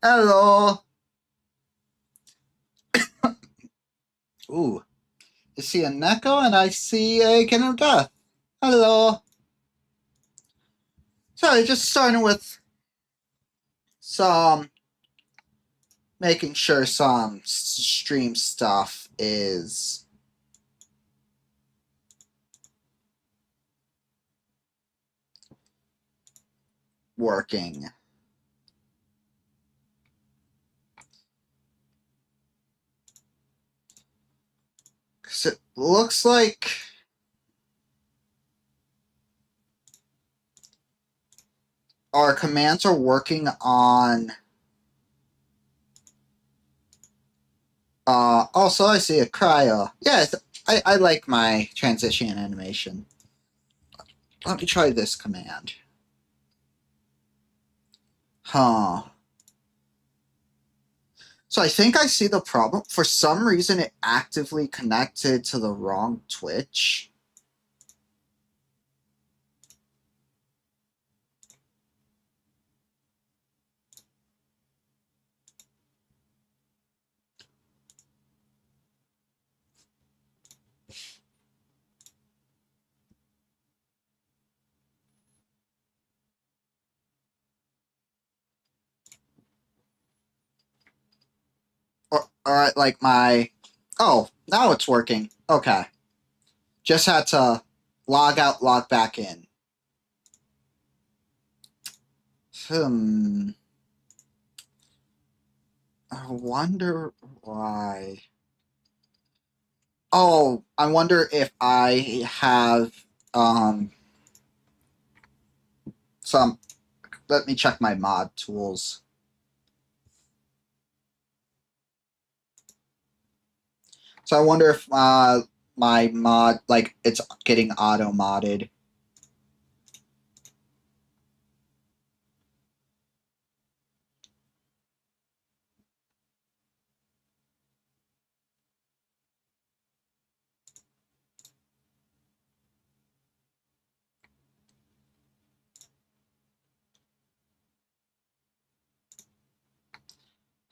Hello. Ooh, I see a Neko and I see a Canada. Hello. So just starting with some making sure some stream stuff is working. 'Cause it looks like our commands are working on also I see a cryo. Yeah, I like my transition animation. Let me try this command. Huh. So I think I see the problem. For some reason, it actively connected to the wrong Twitch. Or like my... Oh, now it's working. Okay. Just had to log out, log back in. I wonder why. Oh, I wonder if I have some... Let me check my mod tools. So I wonder if my mod, like, it's getting auto-modded.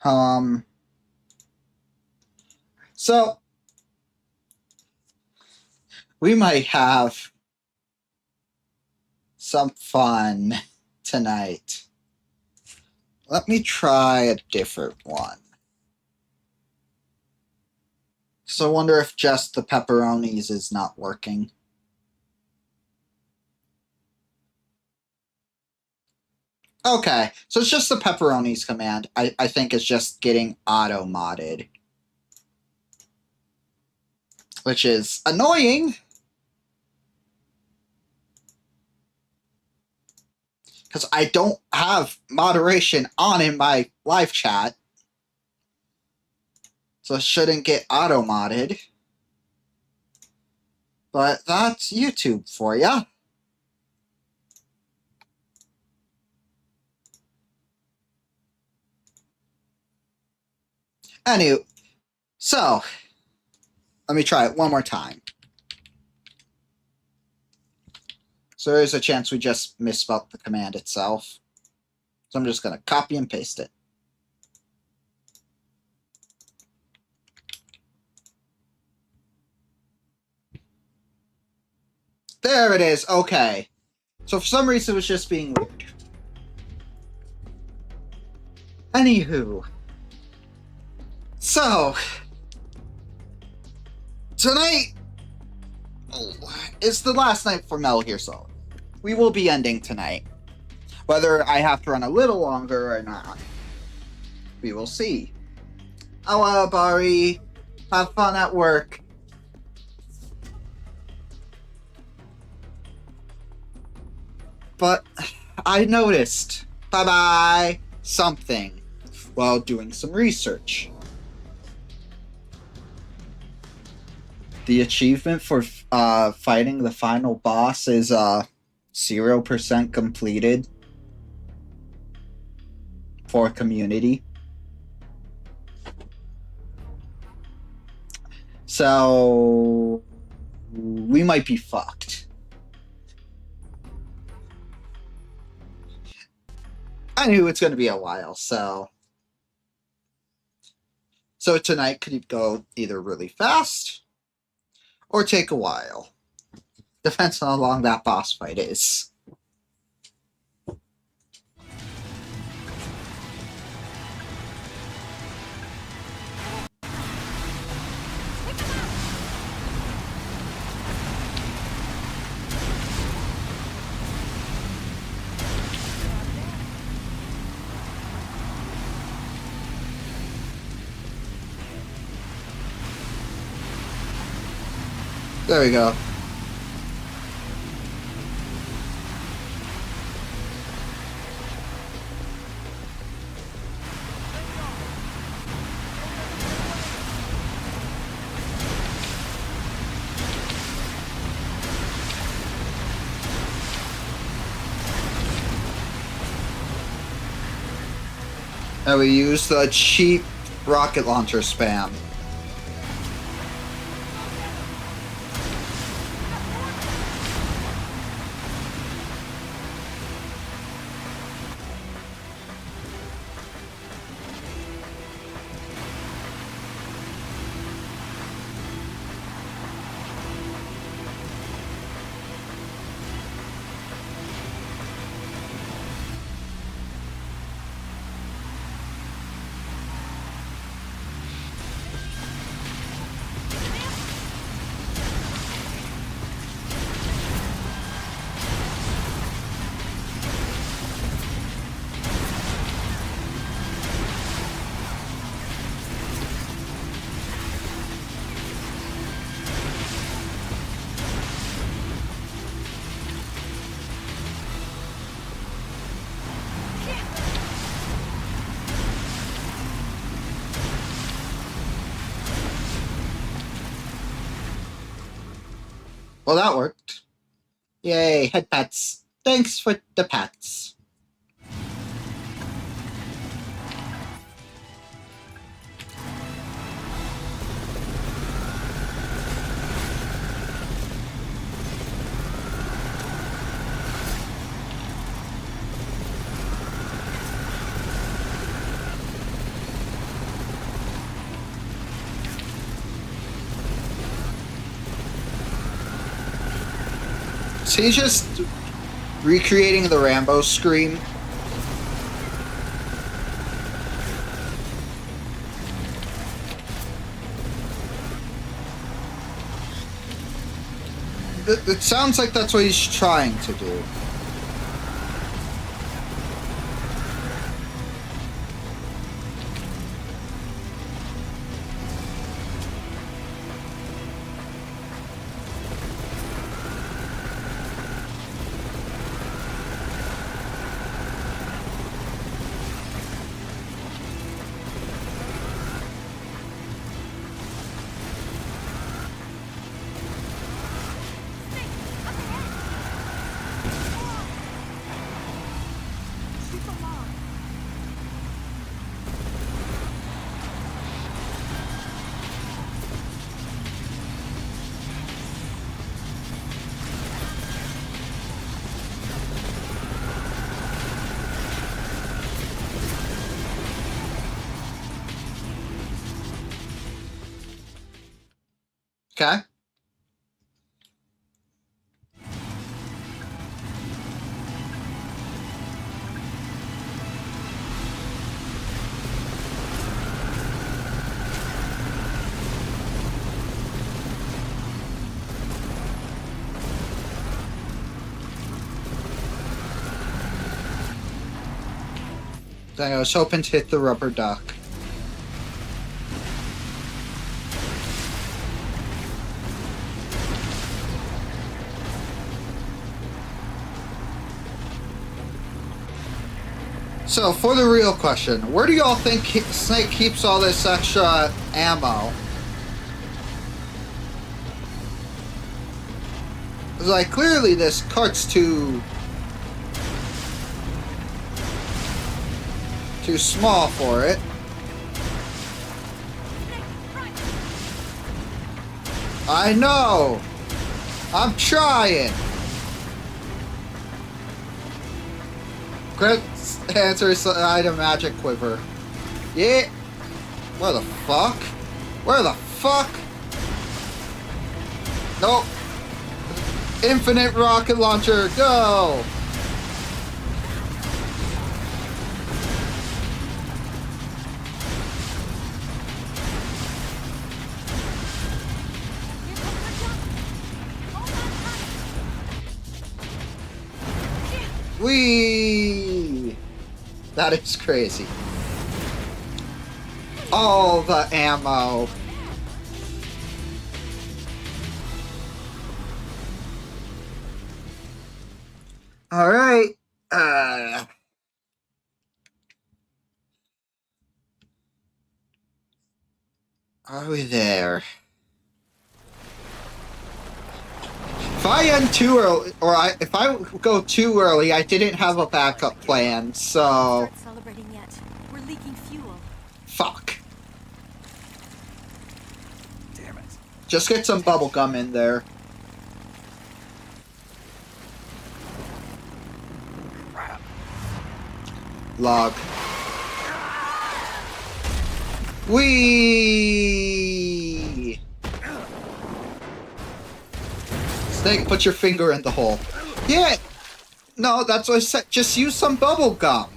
Um, so we might have some fun tonight. Let me try a different one. So I wonder if just the pepperonis is not working. Okay, so it's just the pepperonis command. I think it's just getting auto-modded. Which is annoying. Because I don't have moderation on in my live chat. So it shouldn't get auto-modded. But that's YouTube for ya. Anyway, so let me try it one more time. So there's a chance we just misspelled the command itself. So I'm just going to copy and paste it. There it is. Okay. So for some reason it was just being weird. Anywho. So tonight is the last night for Metal Gear Solid. We will be ending tonight. Whether I have to run a little longer or not, we will see. Oh, Bari, have fun at work. But I noticed, bye-bye, something while doing some research. The achievement for fighting the final boss is 0% completed for community. So we might be fucked. I knew it's going to be a while, so So tonight could go either really fast or take a while. Depends on how long that boss fight is. There we go. And we use the cheap rocket launcher spam. Well, that worked. Yay, head pats. Thanks for the pats. Is he just recreating the Rambo scream? It sounds like that's what he's trying to do. Okay. Dang, I was hoping to hit the rubber duck. So, for the real question, where do y'all think Snake keeps all this extra ammo? It's like, clearly this cart's too small for it. I know! I'm trying! Crit answer is item magic quiver. Yeah! Where the fuck? Where the fuck? Nope. Infinite rocket launcher, go! Whee! That is crazy. All the ammo. Alright. Are we there? If I end too early, or if I go too early, I didn't have a backup plan, so... Start celebrating yet. We're leaking fuel. Fuck. Damn it. Just get some bubble gum in there. Crap. Log. Whee! Snake, put your finger in the hole. Yeah! No, that's what I said. Just use some bubble gum.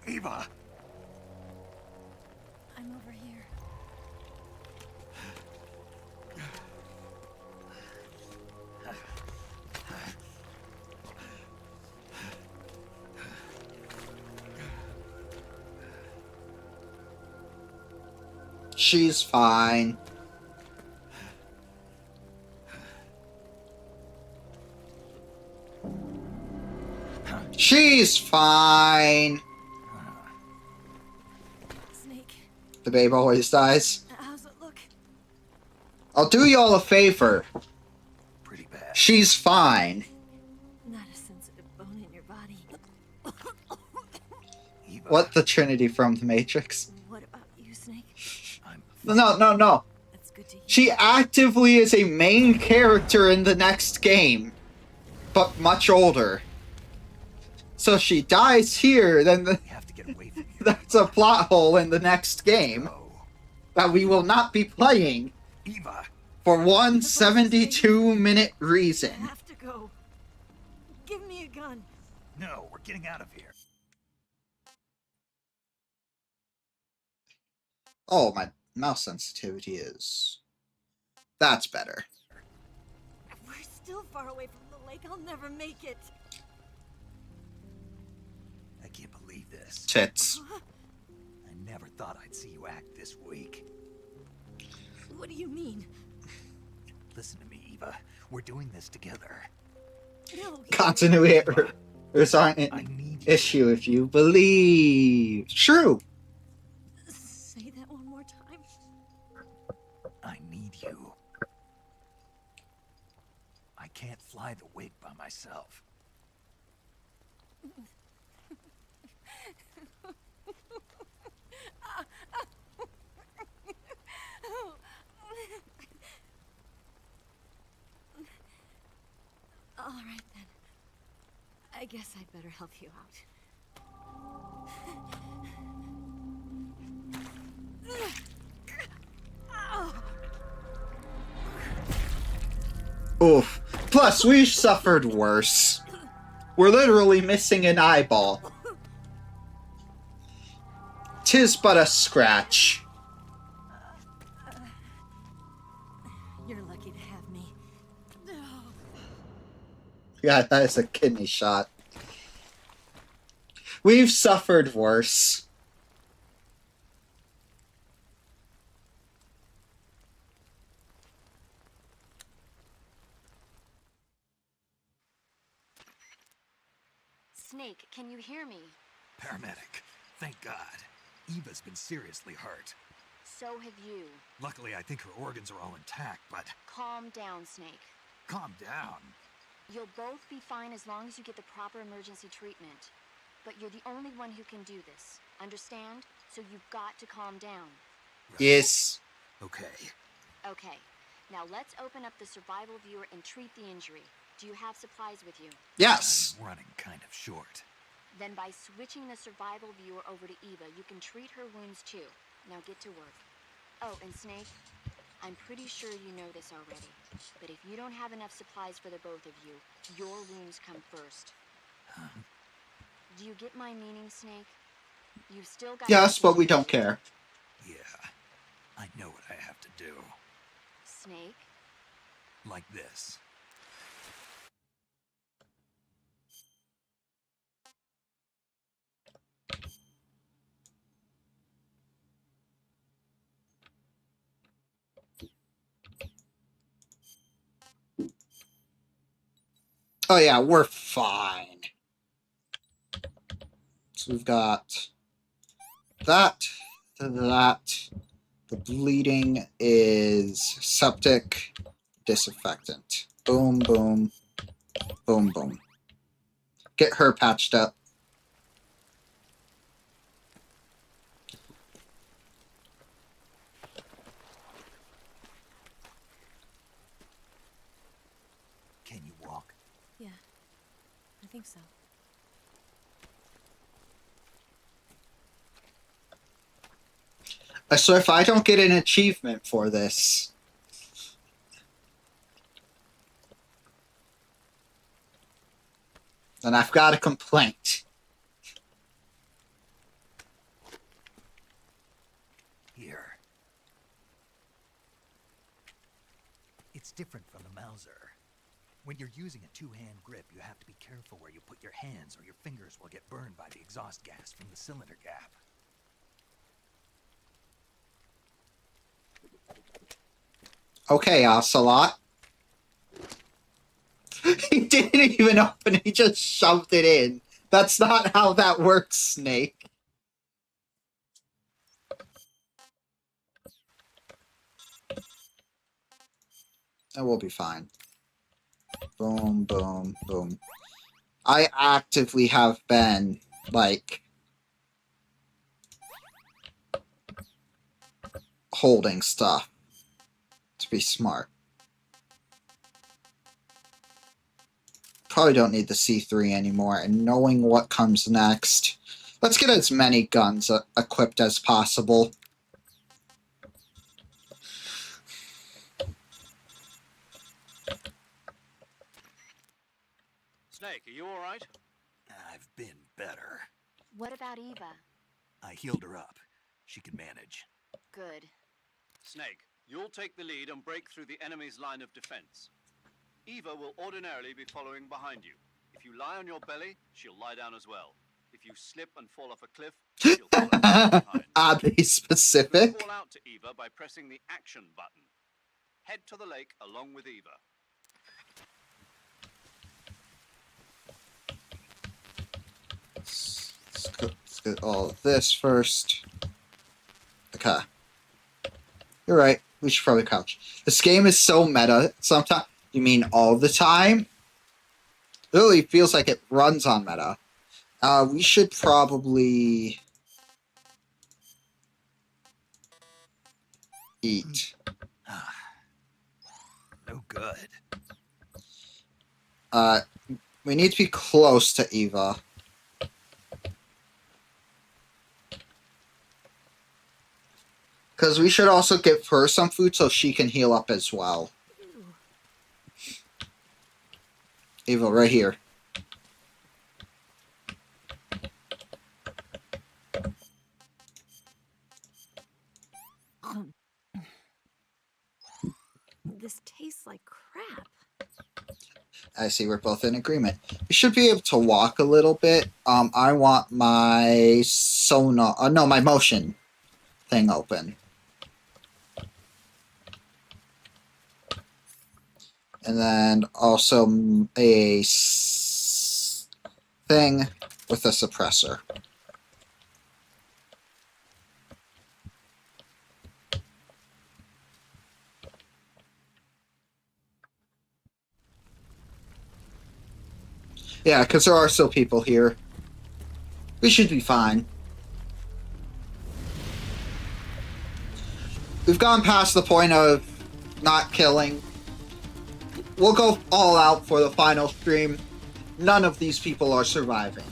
Eva! I'm over here. She's fine. She's fine. Snake, The babe always dies. how's it look? I'll do y'all a favor. Pretty bad. She's fine. Not a sensitive bone in your body. Eva. What the Trinity from the Matrix? What about you, Snake? I'm No. That's good to hear. She actively is a main character in the next game, but much older. So if she dies here, then We have to get away from here. that's a plot hole in the next game Go. that we will not be playing Eva. for one 72-minute I reason. have to go. Give me a gun. No, we're getting out of here. Oh, my mouse sensitivity is... That's better. We're still far away from the lake. I'll never make it. I can't believe this. Tits. I never thought I'd see you act this weak. What do you mean? Listen to me, Eva. We're doing this together. No. Continuity errors aren't I an need you. issue if you believe. True. Say that one more time. I need you. I can't fly the wig by myself. All right then. I guess I'd better help you out. Oof. Plus, we suffered worse. We're literally missing an eyeball. 'Tis but a scratch. You're lucky to have me. Yeah, that is a kidney shot. We've suffered worse. Snake, can you hear me? Paramedic. Thank God. Eva's been seriously hurt. So have you. Luckily, I think her organs are all intact, but Calm down, Snake. calm down. You'll both be fine as long as you get the proper emergency treatment. But you're the only one who can do this. Understand? So you've got to calm down. Yes. Okay. Okay. Now let's open up the survival viewer and treat the injury. Do you have supplies with you? Yes. I'm running kind of short. Then by switching the survival viewer over to Eva, you can treat her wounds too. Now get to work. Oh, and Snake, I'm pretty sure you know this already, but if you don't have enough supplies for the both of you, your wounds come first. Do you get my meaning, Snake? You've still got... Yes, but we don't care. Yeah. I know what I have to do. Snake? Like this. Oh yeah, we're fine. So we've got that, that. The bleeding is septic, disinfectant. Boom, boom, boom, boom. Get her patched up. Can you walk? Yeah, I think so. So if I don't get an achievement for this, then I've got a complaint. Here. It's different from the Mauser. When you're using a two-hand grip, you have to be careful where you put your hands or your fingers will get burned by the exhaust gas from the cylinder gap. Okay, Ocelot. He didn't even open it, he just shoved it in. That's not how that works, Snake. And we'll be fine. Boom, boom, boom. I actively have been, like, holding stuff to be smart. Probably don't need the C3 anymore, and knowing what comes next, let's get as many guns equipped as possible. Snake, are you alright? I've been better. What about Eva? I healed her up. She can manage. Good. Snake, you'll take the lead and break through the enemy's line of defense. Eva will ordinarily be following behind you. If you lie on your belly, she'll lie down as well. If you slip and fall off a cliff, she'll follow behind. Are they You specific? call out to Eva by pressing the action button. Head to the lake along with Eva. Let's get all of this first. Okay. You're right. We should probably crouch. This game is so meta. Sometimes, you mean all the time? It really feels like it runs on meta. We should probably eat. No good. We need to be close to Eva. Because we should also give her some food so she can heal up as well. Eva, right here. This tastes like crap. I see we're both in agreement. We should be able to walk a little bit. I want my sonar... no, my motion thing open. And then also a thing with a suppressor. Yeah, because there are still people here. We should be fine. We've gone past the point of not killing. We'll go all out for the final stream. None of these people are surviving.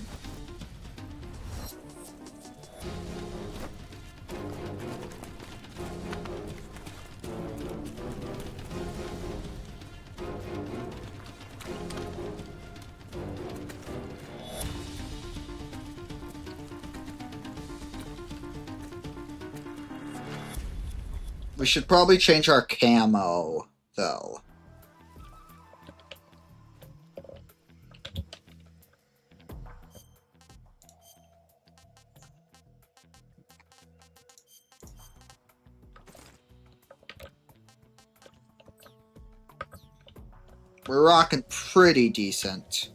We should probably change our camo, though. We're rocking pretty decent.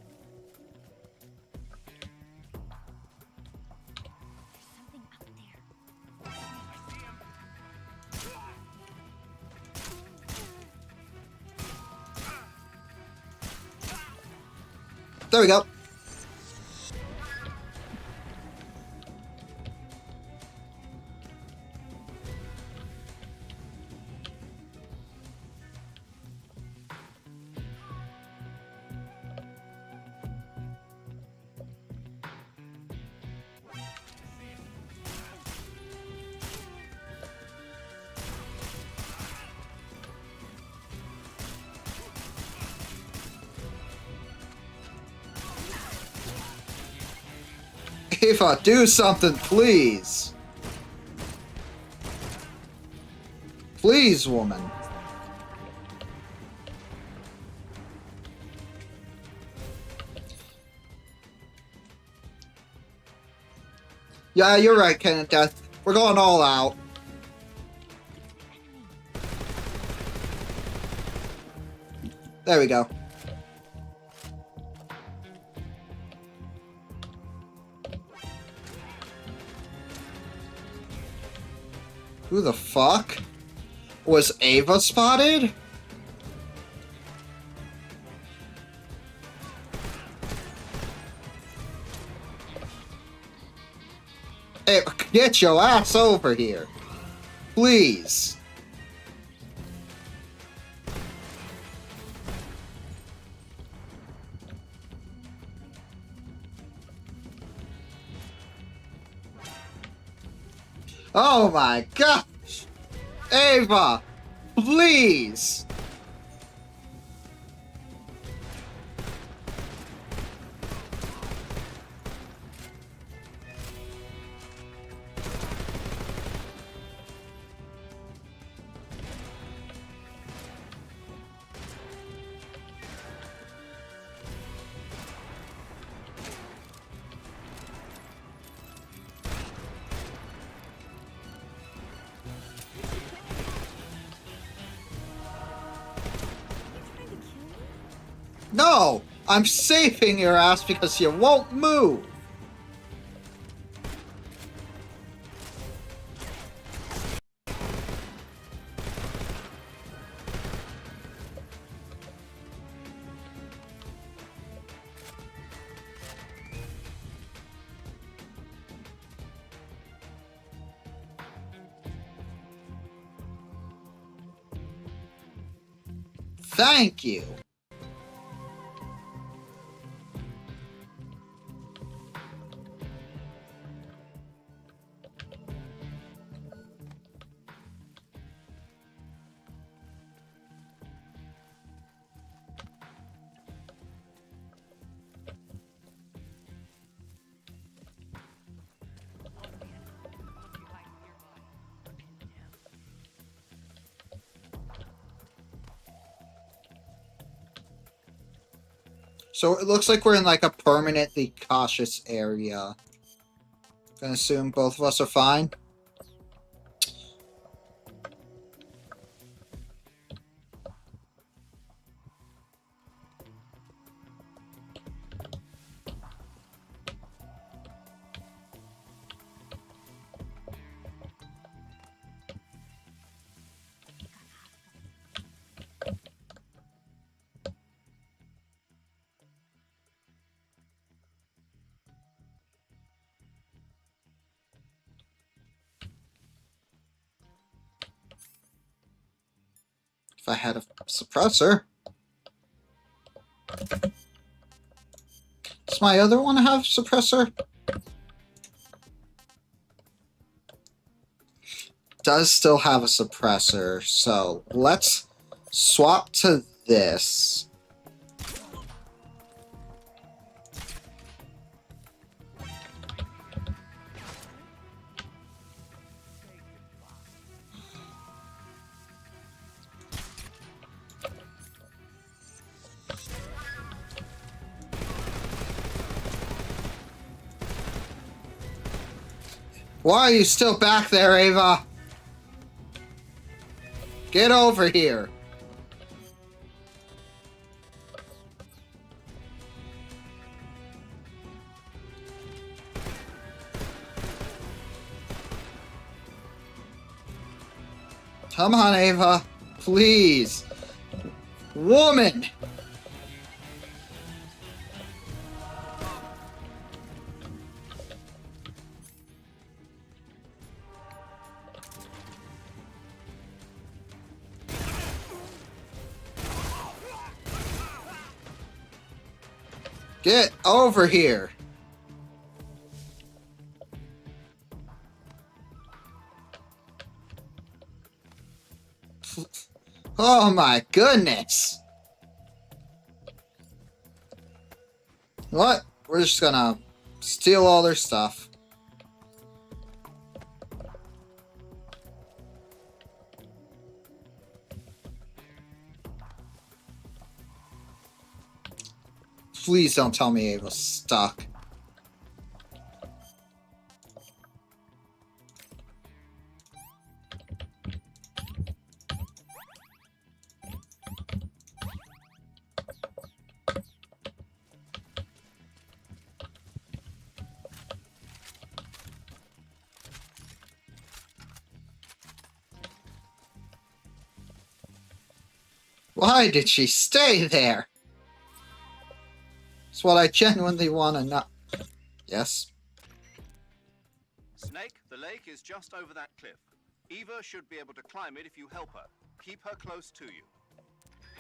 Something up there. There we go. Ava, do something, please. Please, woman. Yeah, you're right, Kenneth Death. We're going all out. There we go. Who the fuck? Was Ava spotted? Hey, get your ass over here. Please. Oh my gosh! Ava! Please! No! I'm saving your ass because you won't move! Thank you! So it looks like we're in like a permanently cautious area. Gonna assume both of us are fine. I had a suppressor. Does my other one have suppressor? Does still have a suppressor, so let's swap to this. Why are you still back there, Ava? Get over here. Come on, Ava. Please. Woman! Get over here. Oh my goodness. What? We're just gonna steal all their stuff. Please don't tell me Ava's stuck. Why did she stay there? That's what I genuinely want to know. Yes? Snake, the lake is just over that cliff. Eva should be able to climb it if you help her. Keep her close to you.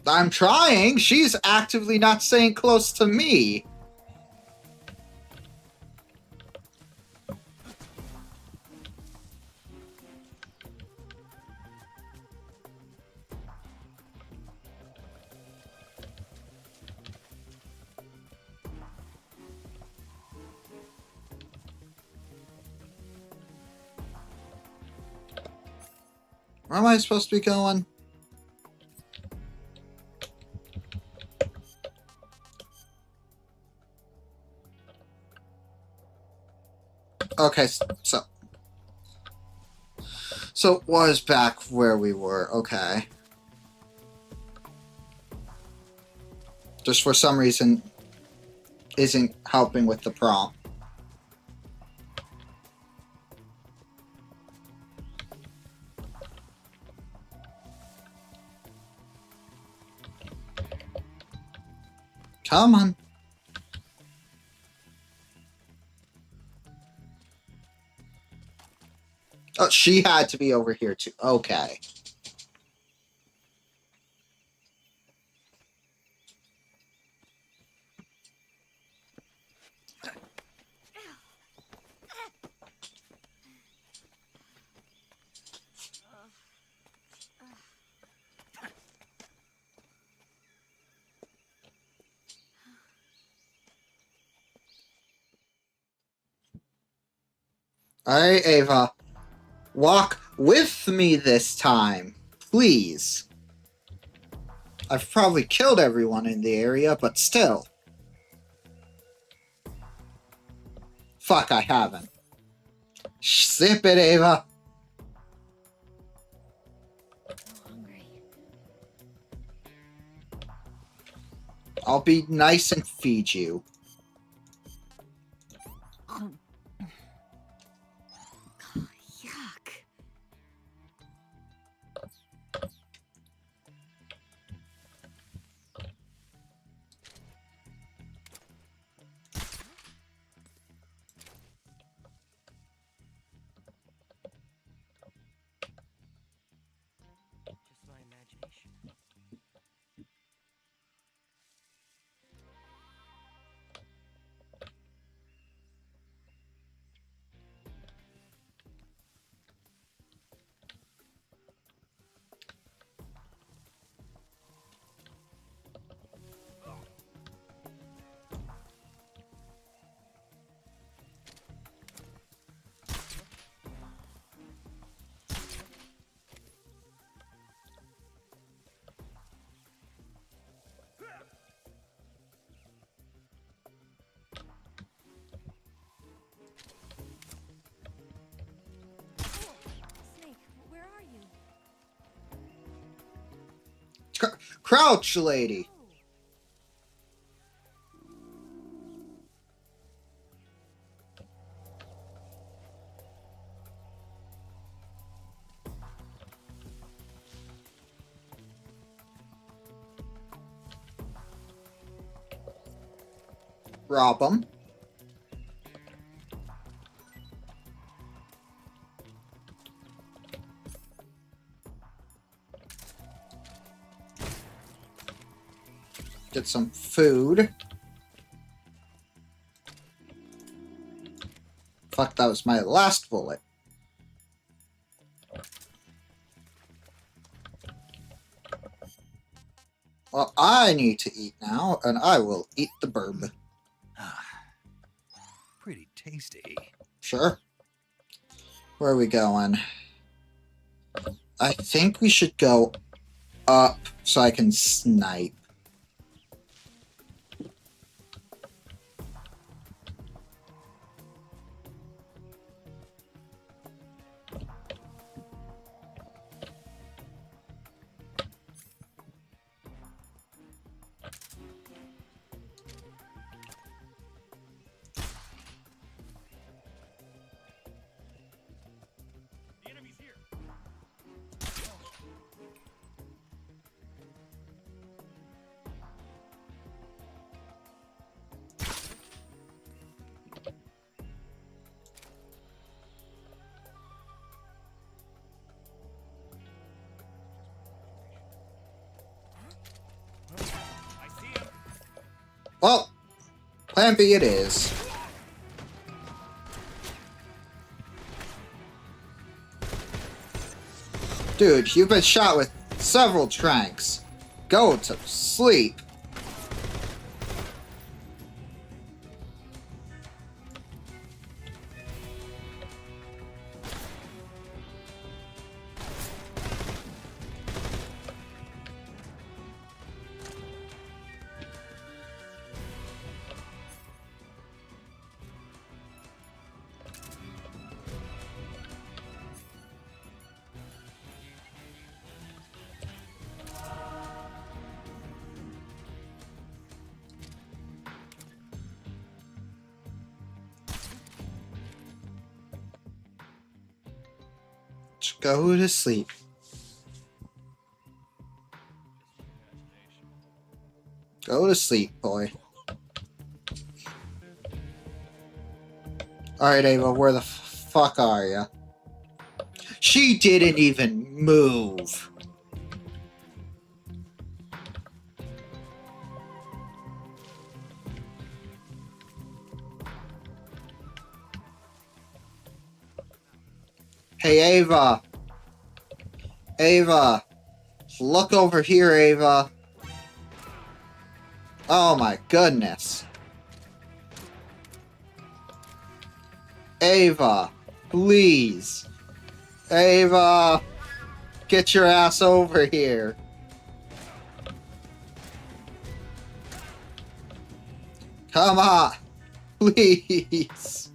I'm trying. She's actively not staying close to me. Where am I supposed to be going? Okay, so it was back where we were. Okay. Just for some reason isn't helping with the prompt. Come on. Oh, she had to be over here too. Okay. Alright, Ava. Walk with me this time, please. I've probably killed everyone in the area, but still. Fuck, I haven't. Zip it, Ava. I'll be nice and feed you. Yuck. Just my imagination. Crouch, lady! Rob 'em. Get some food. Fuck, that was my last bullet. Well, I need to eat now, and I will eat the burb. Pretty tasty. Sure. Where are we going? I think we should go up so I can snipe. Well, plan B it is. Dude, you've been shot with several tranks. Go to sleep. Just go to sleep. Go to sleep, boy. Alright, Ava, where the fuck are ya? She didn't even move. Hey, Ava. Ava. Look over here, Ava. Oh my goodness. Ava. Please. Ava. Get your ass over here. Come on. Please.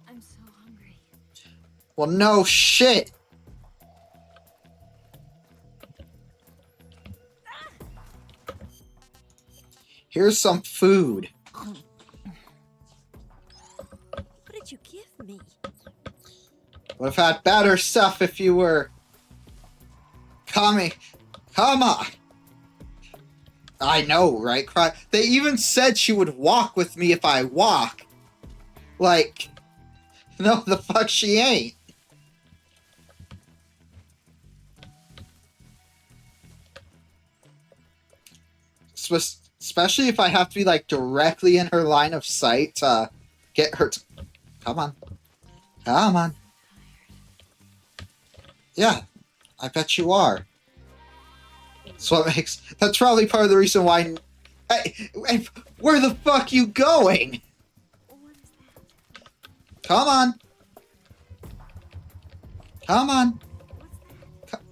I'm so hungry. Well, no shit. Here's some food. What did you give me? Would have had better stuff if you were coming. Come on. I know, right? They even said she would walk with me if I walk. Like, no, the fuck she ain't. Especially if I have to be, like, directly in her line of sight to get her to... Come on. Come on. Yeah, I bet you are. So it makes... That's probably part of the reason why... Hey, where the fuck you going? What is that? Come on. Come on. What's that?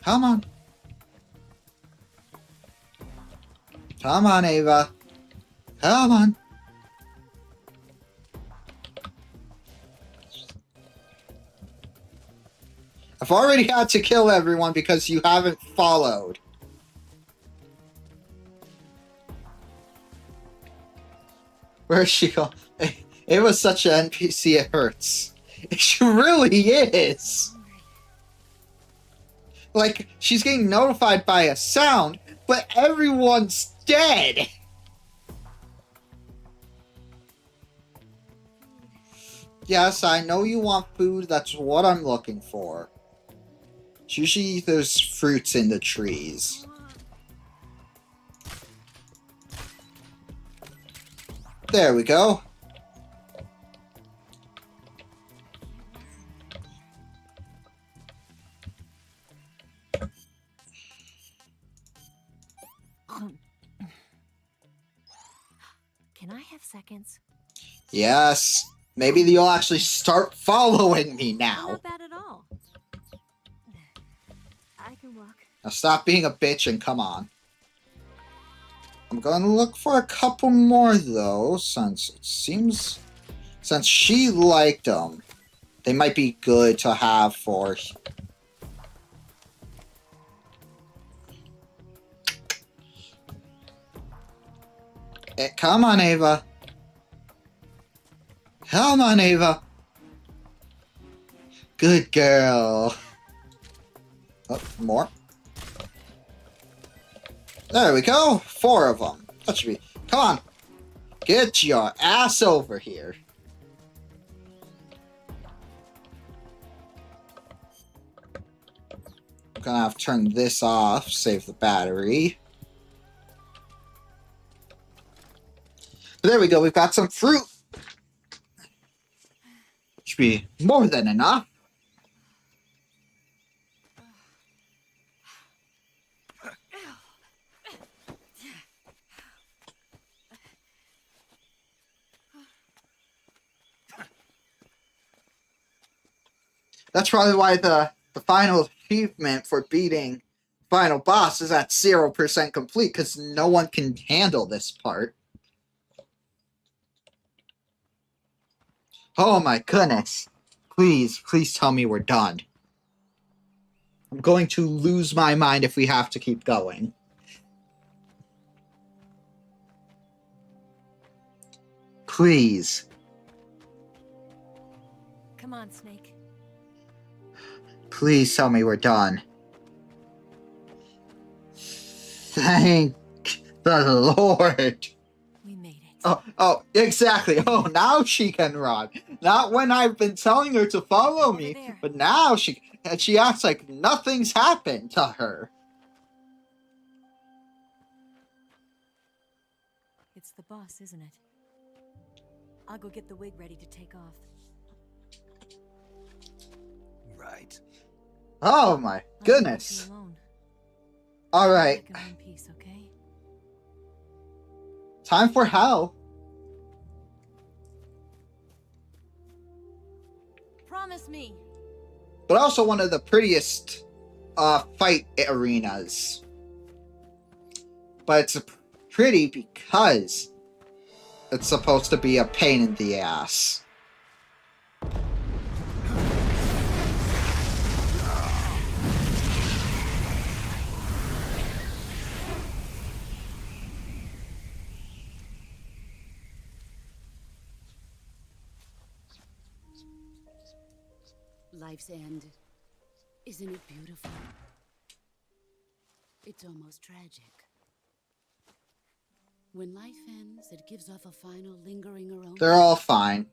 Come on. Come on, Ava. Come on. I've already had to kill everyone because you haven't followed. Where is she going? It was such an NPC, it hurts. It really is. Like, she's getting notified by a sound, but everyone's dead. Yes, I know you want food. That's what I'm looking for. Usually there's fruits in the trees. There we go. Can I have seconds? Yes. Maybe you'll actually start following me now. Not bad at all. I can walk. Now stop being a bitch and come on. I'm gonna look for a couple more though, since it seems... Since she liked them, they might be good to have for... Come on, Ava. Come on, Ava. Good girl. Oh, more. There we go. 4 of them. That should be... Come on. Get your ass over here. I'm gonna have to turn this off. Save the battery. But there we go. We've got some fruit. Should be more than enough. That's probably why the final achievement for beating final boss is at 0% complete, because no one can handle this part. Oh my goodness. Please, please tell me we're done. I'm going to lose my mind if we have to keep going. Please. Come on, Snake. Please tell me we're done. Thank the Lord. We made it. Oh, exactly. Oh, now she can run. Not when I've been telling her to follow me, there. but now she acts like nothing's happened to her. It's the boss, isn't it? I'll go get the wig ready to take off. Right. Oh my goodness. All right. Peace, okay? Time for hell. Promise me. But also one of the prettiest fight arenas. But it's pretty because it's supposed to be a pain in the ass. Life's end. Isn't it beautiful? It's almost tragic. When life ends, it gives off a final lingering aroma. They're all fine.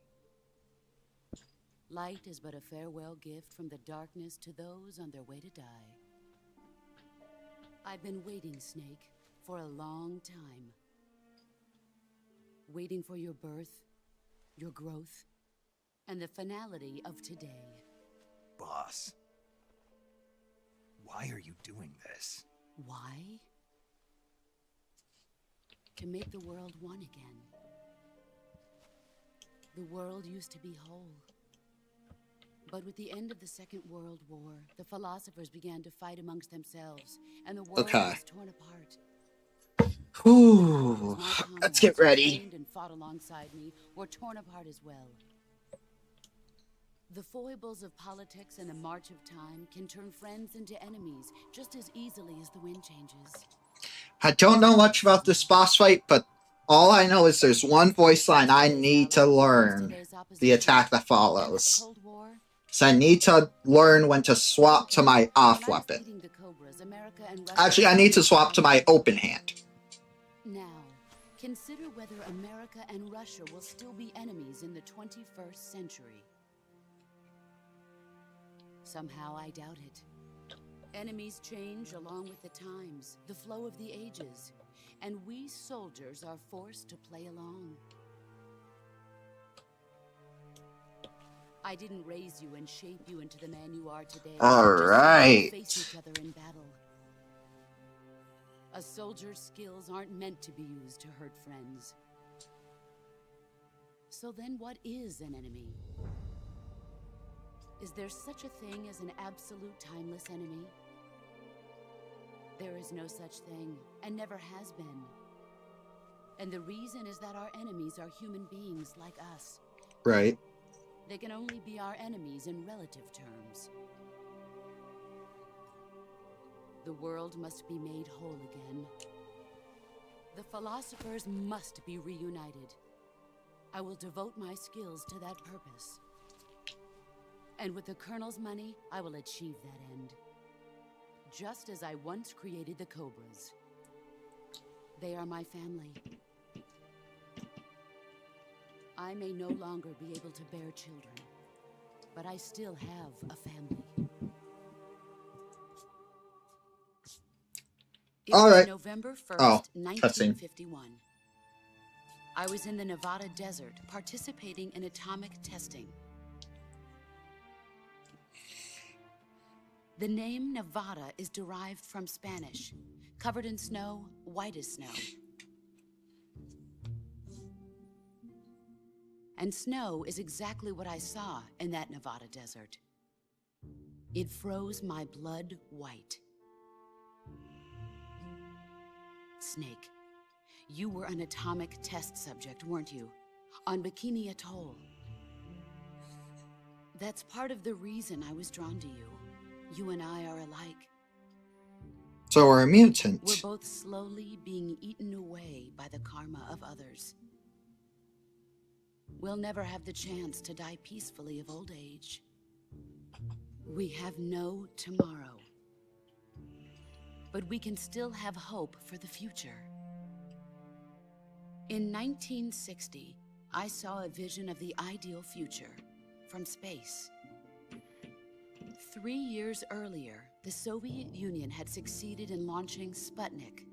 Light is but a farewell gift from the darkness to those on their way to die. I've been waiting, Snake, for a long time. Waiting for your birth, your growth, and the finality of today. Boss. Why are you doing this? Why? To make the world one again. The world used to be whole. But with the end of the Second World War, the philosophers began to fight amongst themselves, and the world was torn apart. Whew. Let's get ready. And fought alongside me were torn apart as well. The foibles of politics and the march of time can turn friends into enemies just as easily as the wind changes. I don't know much about this boss fight, but all I know is there's one voice line I need to learn. The attack that follows. So I need to learn when to swap to my off weapon. Actually, I need to swap to my open hand. Now, consider whether America and Russia will still be enemies in the 21st century. Somehow I doubt it. Enemies change along with the times, the flow of the ages, and we soldiers are forced to play along. I didn't raise you and shape you into the man you are today. All right. Face each other in battle. A soldier's skills aren't meant to be used to hurt friends. So then what is an enemy? Is there such a thing as an absolute timeless enemy? There is no such thing, and never has been. And the reason is that our enemies are human beings like us. Right. They can only be our enemies in relative terms. The world must be made whole again. The philosophers must be reunited. I will devote my skills to that purpose. And with the Colonel's money, I will achieve that end. Just as I once created the Cobras. They are my family. I may no longer be able to bear children, but I still have a family. It All was right. November 1st, 1951. cutscene. I was in the Nevada desert participating in atomic testing. The name Nevada is derived from Spanish, covered in snow, white as snow. And snow is exactly what I saw in that Nevada desert. It froze my blood white. Snake, you were an atomic test subject, weren't you? On Bikini Atoll. That's part of the reason I was drawn to you. You and I are alike. So we're a mutant. We're both slowly being eaten away by the karma of others. We'll never have the chance to die peacefully of old age. We have no tomorrow. But we can still have hope for the future. In 1960, I saw a vision of the ideal future from space. 3 years earlier, the Soviet Union had succeeded in launching Sputnik,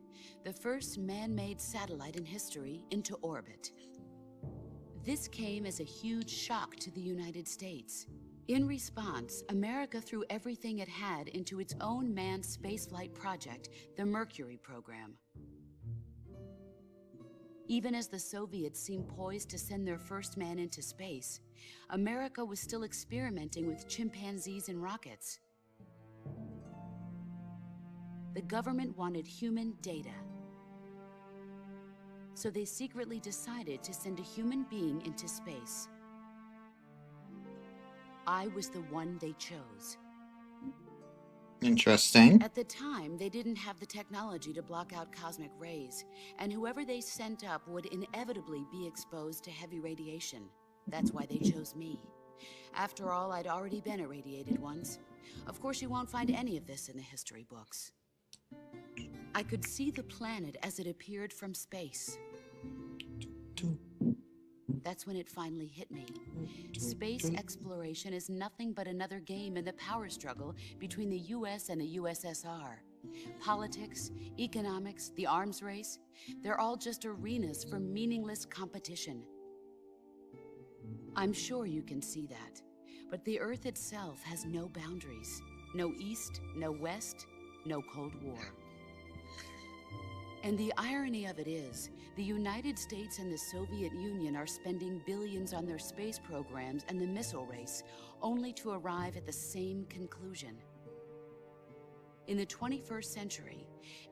the first man-made satellite in history, into orbit. This came as a huge shock to the United States. In response, America threw everything it had into its own manned spaceflight project, the Mercury program. Even as the Soviets seemed poised to send their first man into space, America was still experimenting with chimpanzees and rockets. The government wanted human data. So they secretly decided to send a human being into space. I was the one they chose. Interesting. At the time, they didn't have the technology to block out cosmic rays, and whoever they sent up would inevitably be exposed to heavy radiation. That's why they chose me. After all, I'd already been irradiated once. Of course, you won't find any of this in the history books. I could see the planet as it appeared from space. That's when it finally hit me. Space exploration is nothing but another game in the power struggle between the US and the USSR. Politics, economics, the arms race, they're all just arenas for meaningless competition. I'm sure you can see that, but the Earth itself has no boundaries. No East, no West, no Cold War. And the irony of it is, the United States and the Soviet Union are spending billions on their space programs and the missile race, only to arrive at the same conclusion. In the 21st century,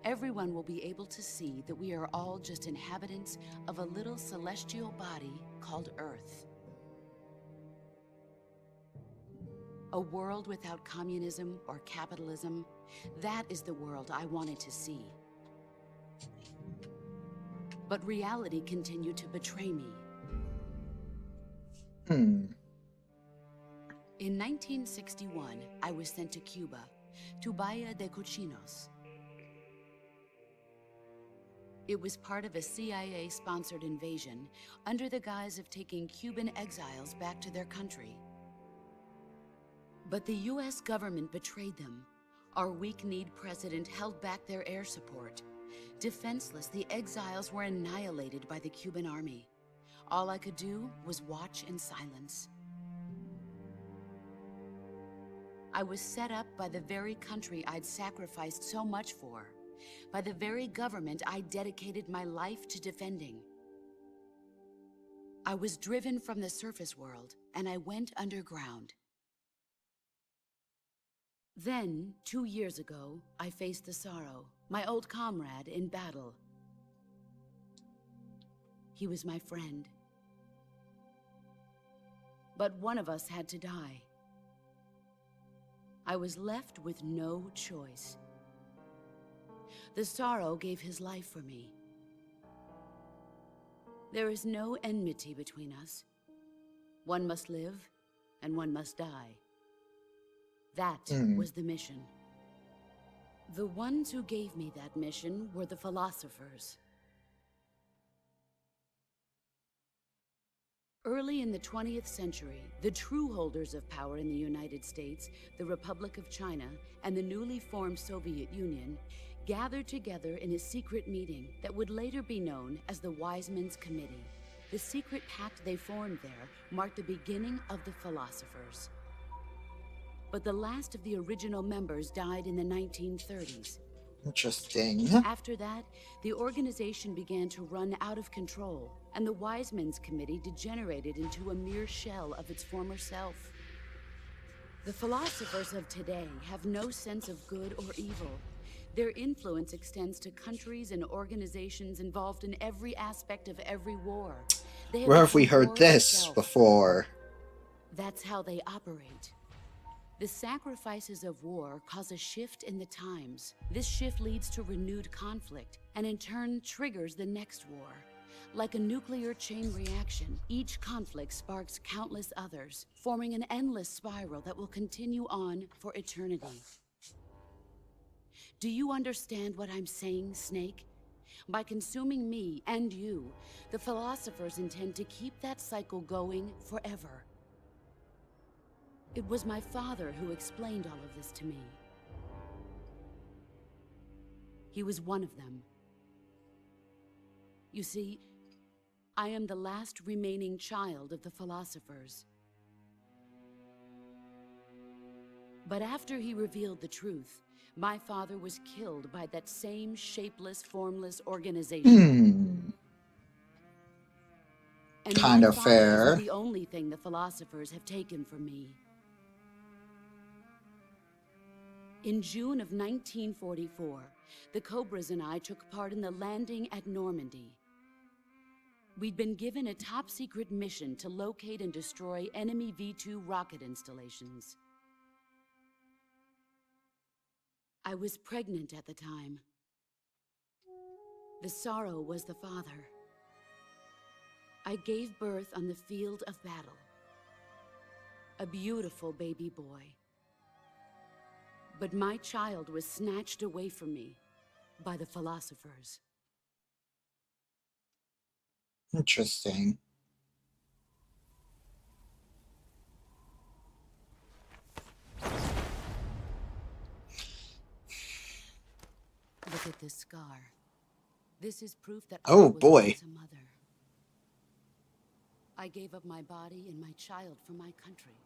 everyone will be able to see that we are all just inhabitants of a little celestial body called Earth. A world without communism or capitalism, that is the world I wanted to see. But reality continued to betray me. In 1961, I was sent to Cuba, to Bahia de Cochinos. It was part of a CIA-sponsored invasion under the guise of taking Cuban exiles back to their country. But the US government betrayed them. Our weak-kneed president held back their air support. Defenseless, the exiles were annihilated by the Cuban army. All I could do was watch in silence. I was set up by the very country I'd sacrificed so much for, by the very government I dedicated my life to defending. I was driven from the surface world, and I went underground. Then, 2 years ago, I faced the Sorrow, my old comrade in battle. He was my friend. But one of us had to die. I was left with no choice. The Sorrow gave his life for me. There is no enmity between us. One must live, and one must die. That was the mission. The ones who gave me that mission were the philosophers. Early in the 20th century, the true holders of power in the United States, the Republic of China, and the newly formed Soviet Union gathered together in a secret meeting that would later be known as the Wise Men's Committee. The secret pact they formed there marked the beginning of the philosophers. But the last of the original members died in the 1930s. Interesting. After that, the organization began to run out of control, and the Wise Men's Committee degenerated into a mere shell of its former self. The philosophers of today have no sense of good or evil. Their influence extends to countries and organizations involved in every aspect of every war. Where have we heard this itself. before? That's how they operate. The sacrifices of war cause a shift in the times. This shift leads to renewed conflict, and in turn triggers the next war. Like a nuclear chain reaction, each conflict sparks countless others, forming an endless spiral that will continue on for eternity. Do you understand what I'm saying, Snake? By consuming me and you, the philosophers intend to keep that cycle going forever. It was my father who explained all of this to me. He was one of them. You see, I am the last remaining child of the philosophers. But after he revealed the truth, my father was killed by that same shapeless, formless organization. And Kind my of father fair. isn't the only thing the philosophers have taken from me. In June of 1944, the Cobras and I took part in the landing at Normandy. We'd been given a top-secret mission to locate and destroy enemy V-2 rocket installations. I was pregnant at the time. The Sorrow was the father. I gave birth on the field of battle. A beautiful baby boy. But my child was snatched away from me by the philosophers. Interesting. Look at this scar. This is proof that Oh, I was boy. once a mother. I gave up my body and my child for my country.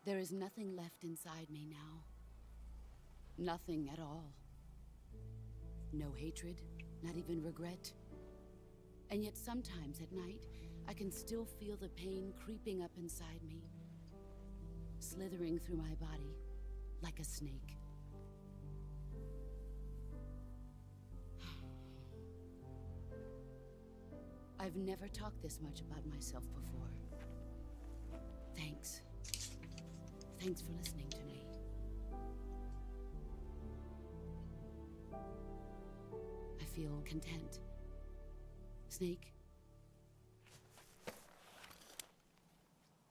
There is nothing left inside me now. Nothing at all. No hatred, not even regret. And yet sometimes at night, I can still feel the pain creeping up inside me, slithering through my body like a snake. I've never talked this much about myself before. Thanks. Thanks for listening to me. I feel content. Snake,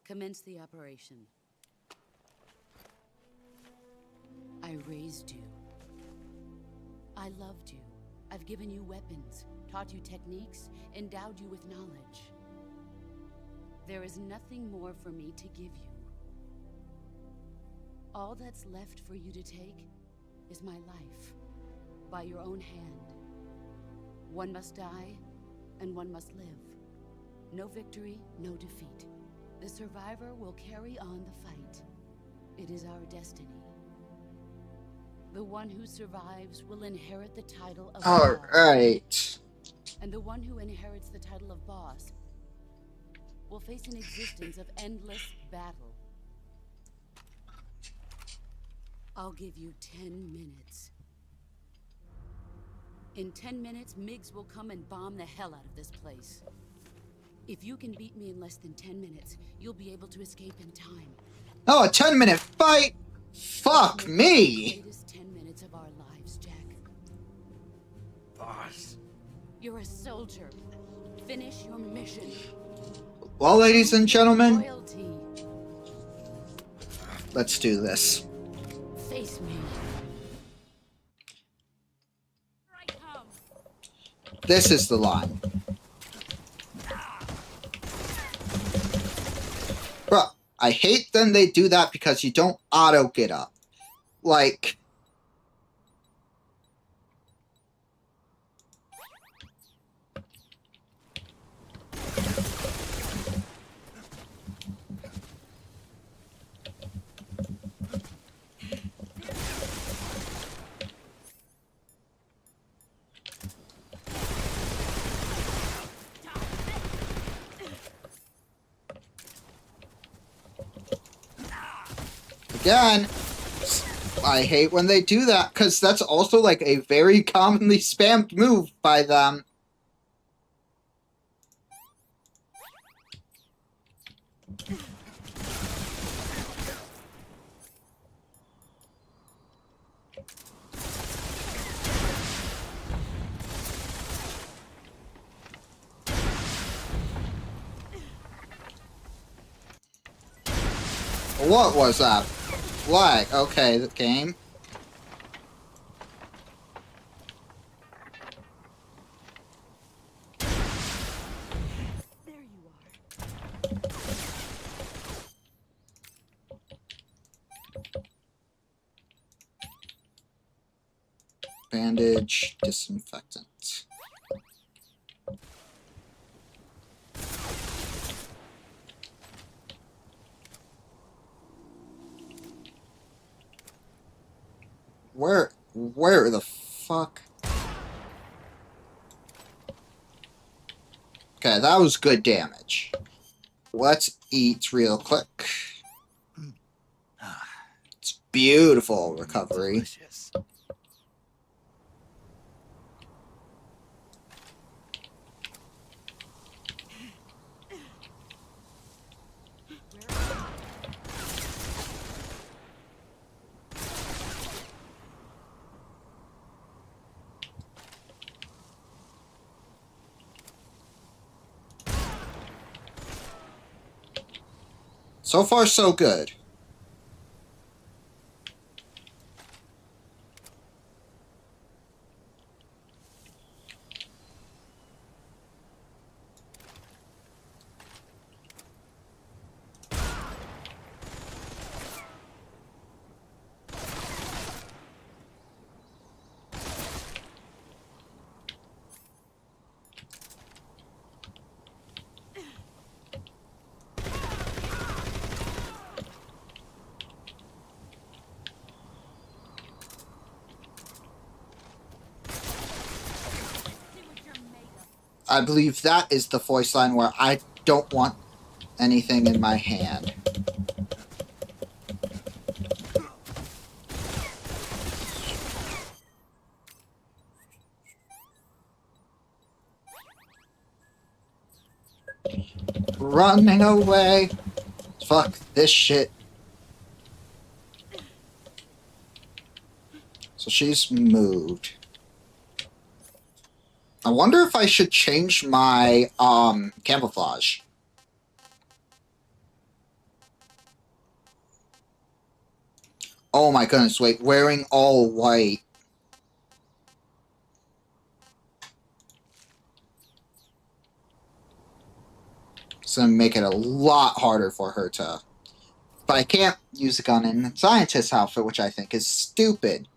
commence the operation. I raised you. I loved you. I've given you weapons, taught you techniques, endowed you with knowledge. There is nothing more for me to give you. All that's left for you to take is my life, by your own hand. One must die, and one must live. No victory, no defeat. The survivor will carry on the fight. It is our destiny. The one who survives will inherit the title of boss. Alright. And the one who inherits the title of boss will face an existence of endless battle. I'll give you 10 minutes. In 10 minutes, Miggs will come and bomb the hell out of this place. If you can beat me in less than 10 minutes, you'll be able to escape in time. Oh, a 10-minute fight? Fuck me! The greatest 10 minutes of our lives, Jack. Boss. You're a soldier. Finish your mission. Well, ladies and gentlemen, Loyalty. let's do this. Face me. Here I come. This is the line. Bruh, I hate when they do that because you don't auto get up. Like... Again, I hate when they do that, because that's also like a very commonly spammed move by them. What was that? Flag. Okay, the game. There you are. Bandage, disinfectant. Where the fuck? Okay, that was good damage. Let's eat real quick. It's beautiful recovery. Delicious. So far, so good. I believe that is the voice line where I don't want anything in my hand. Running away. Fuck this shit. So she's moved. I wonder if I should change my camouflage. Oh my goodness, wait, wearing all white. It's gonna make it a lot harder for her to... But I can't use a gun in a scientist outfit, which I think is stupid.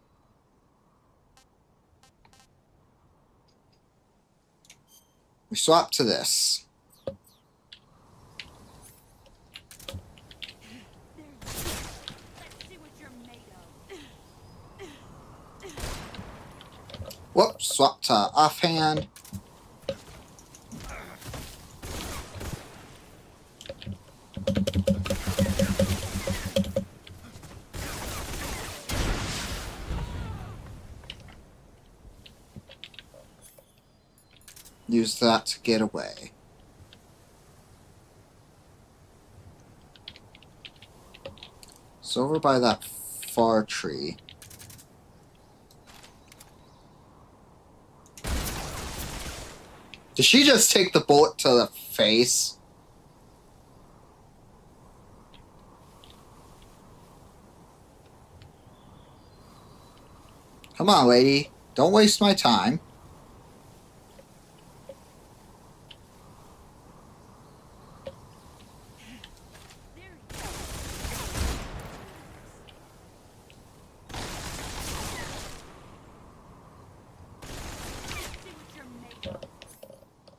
We swap to this. Whoops, swap to offhand. Use that to get away. It's over by that far tree. Did she just take the bullet to the face? Come on, lady. Don't waste my time.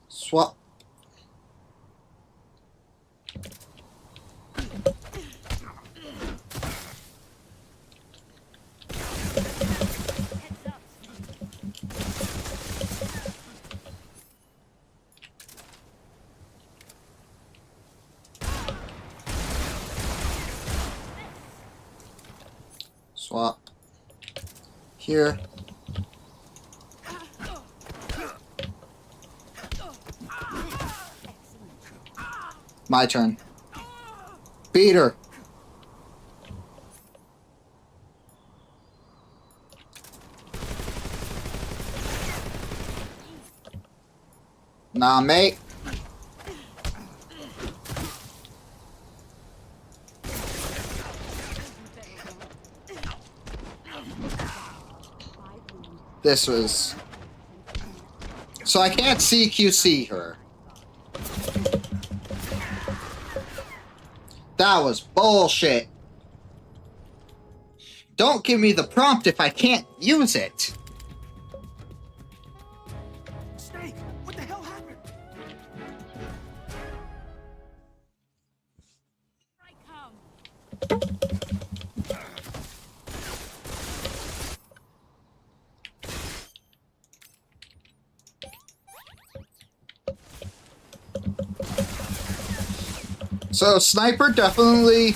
Swap. Swap. Here. My turn. Beat her. Nah, mate. This was... So I can't CQC her. That was bullshit. Don't give me the prompt if I can't use it. Snake, what the hell happened? I come. So sniper definitely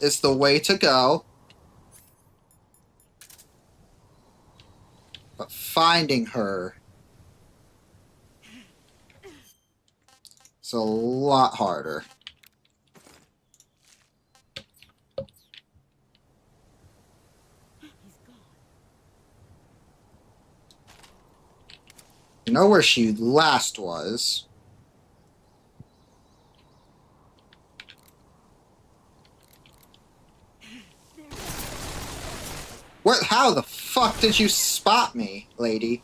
is the way to go. But finding her is a lot harder. You know where she last was. What? How the fuck did you spot me, lady?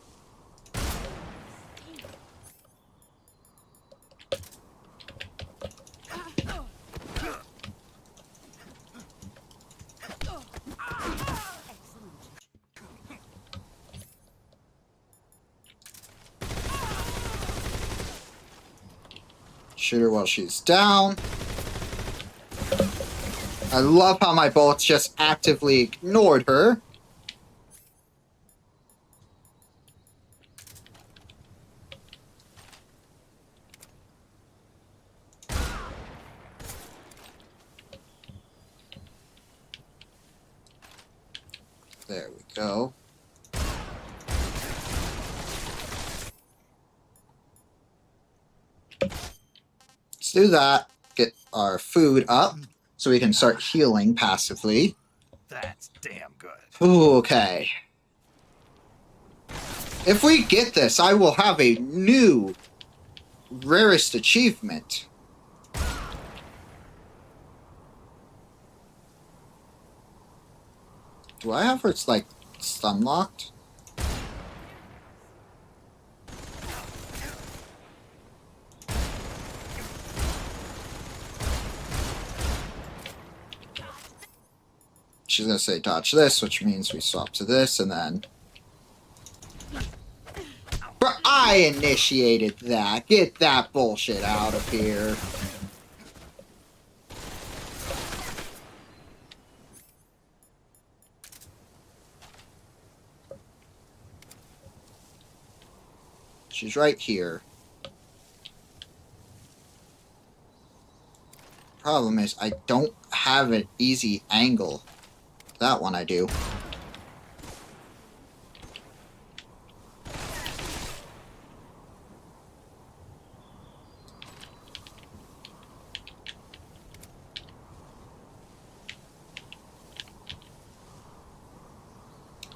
Shoot her while she's down. I love how my bullets just actively ignored her. There we go. Let's do that. Get our food up so we can start healing passively. That's damn good. Ooh, okay. If we get this, I will have a new rarest achievement. Do I have her, like, stun locked? She's gonna say dodge this, which means we swap to this, and then... But I initiated that! Get that bullshit out of here! She's right here. Problem is, I don't have an easy angle. That one I do.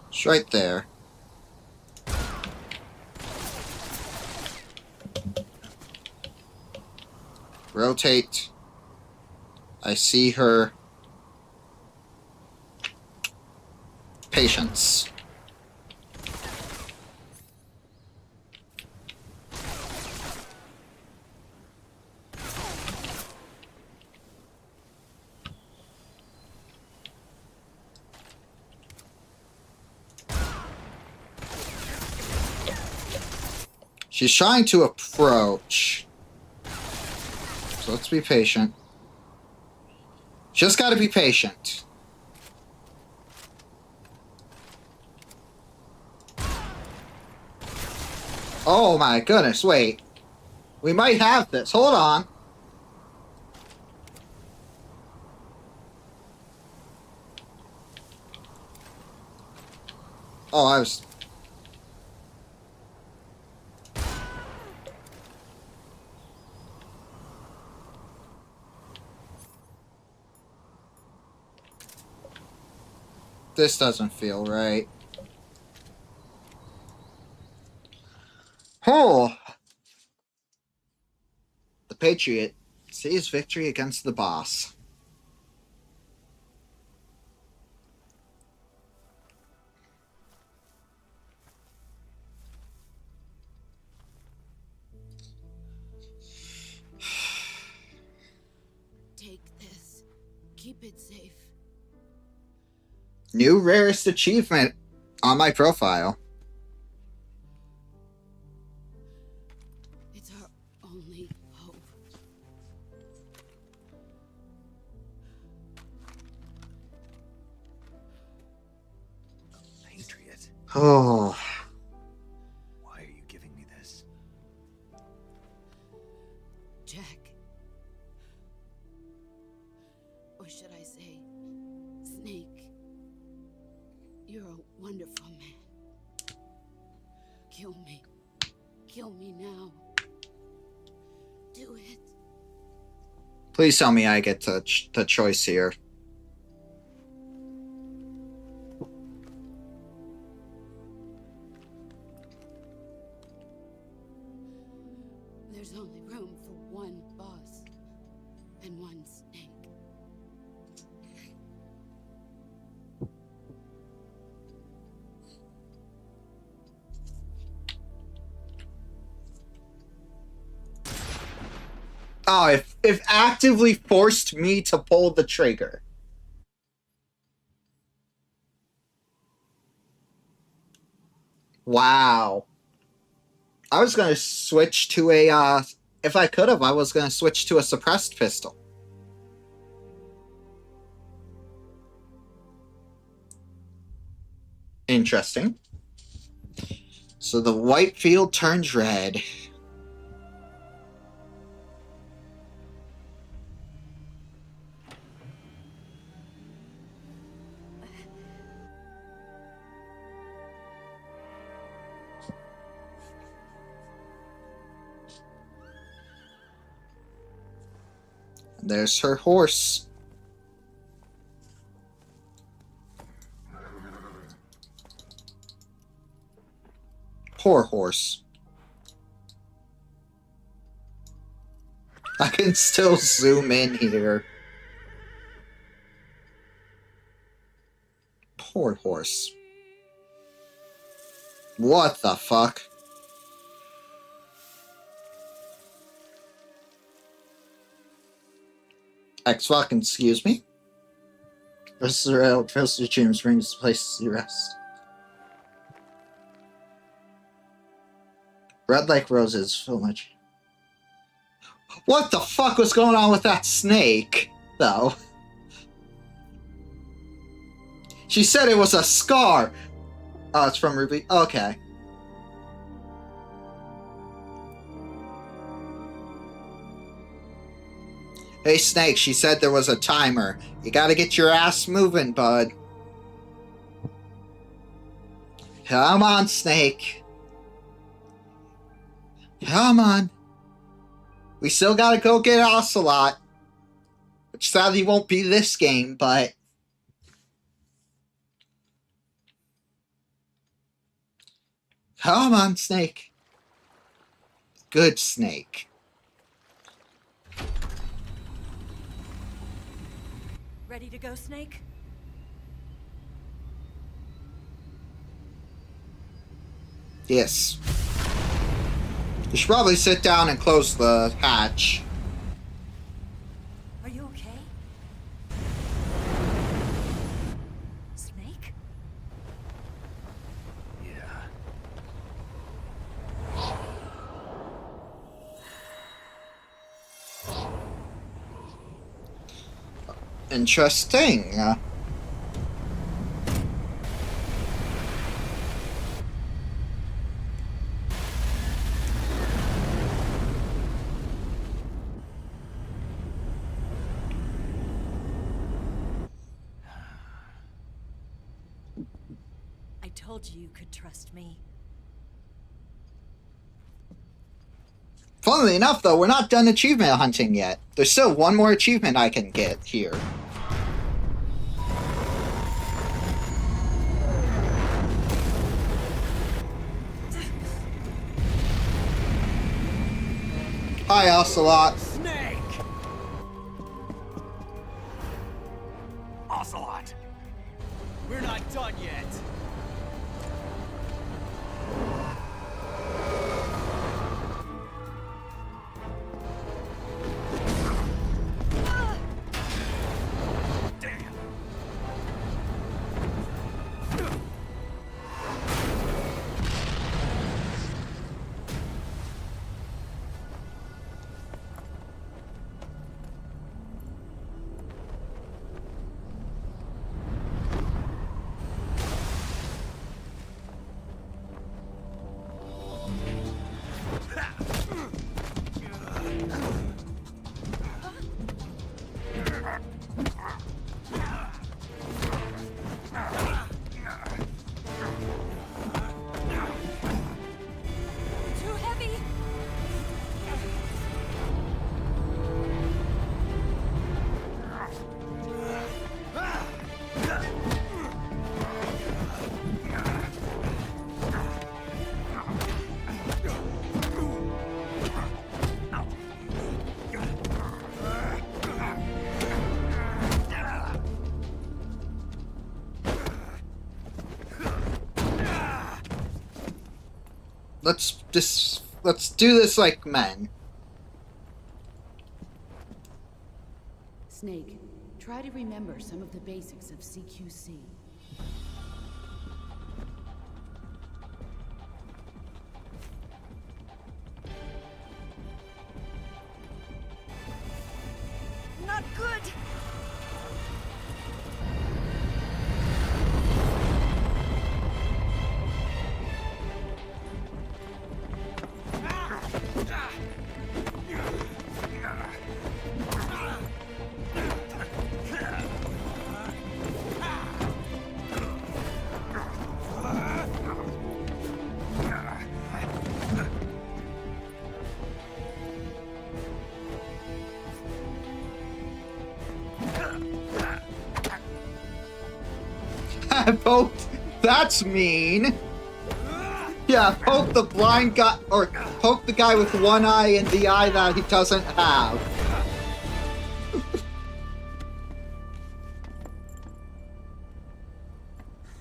It's right there. Rotate. I see her. Patience. She's trying to approach. So let's be patient. Just gotta be patient. Oh my goodness, wait. We might have this. Hold on. Oh, I was... This doesn't feel right. Oh! The Patriot sees victory against the boss. Take this. Keep it safe. New rarest achievement on my profile. It's our only hope. Patriot, Oh. why are you giving me this? Jack. Or should I say, Snake. You're a wonderful man. Kill me. Kill me now. Do it. Please tell me I get the choice here. There's only room for one boss and one snake. Oh, if actively forced me to pull the trigger. Wow. I was gonna switch to a, if I could have, I was gonna switch to a suppressed pistol. Interesting. So the white field turns red. There's her horse. Poor horse. I can still zoom in here. Poor horse. What the fuck? Fucking excuse me? Mr. James brings place to rest. Red like roses, so much. What the fuck was going on with that snake, though? She said it was a scar. Oh, it's from Ruby. Okay. Hey, Snake, she said there was a timer. You gotta get your ass moving, bud. Come on, Snake. Come on. We still gotta go get Ocelot. Which sadly won't be this game, but... Come on, Snake. Good Snake. Ready to go, Snake? Yes. You should probably sit down and close the hatch. Are you okay? Snake? Yeah. Interesting. I told you you could trust me. Funnily enough, though, we're not done achievement hunting yet. There's still one more achievement I can get here. Hi, Ocelot. Snake! Ocelot! We're not done yet. Damn. Too heavy! Let's do this like men. Snake, try to remember some of the basics of CQC. Not good! Both. That's mean. Yeah, poke the blind guy, or poke the guy with one eye in the eye that he doesn't have.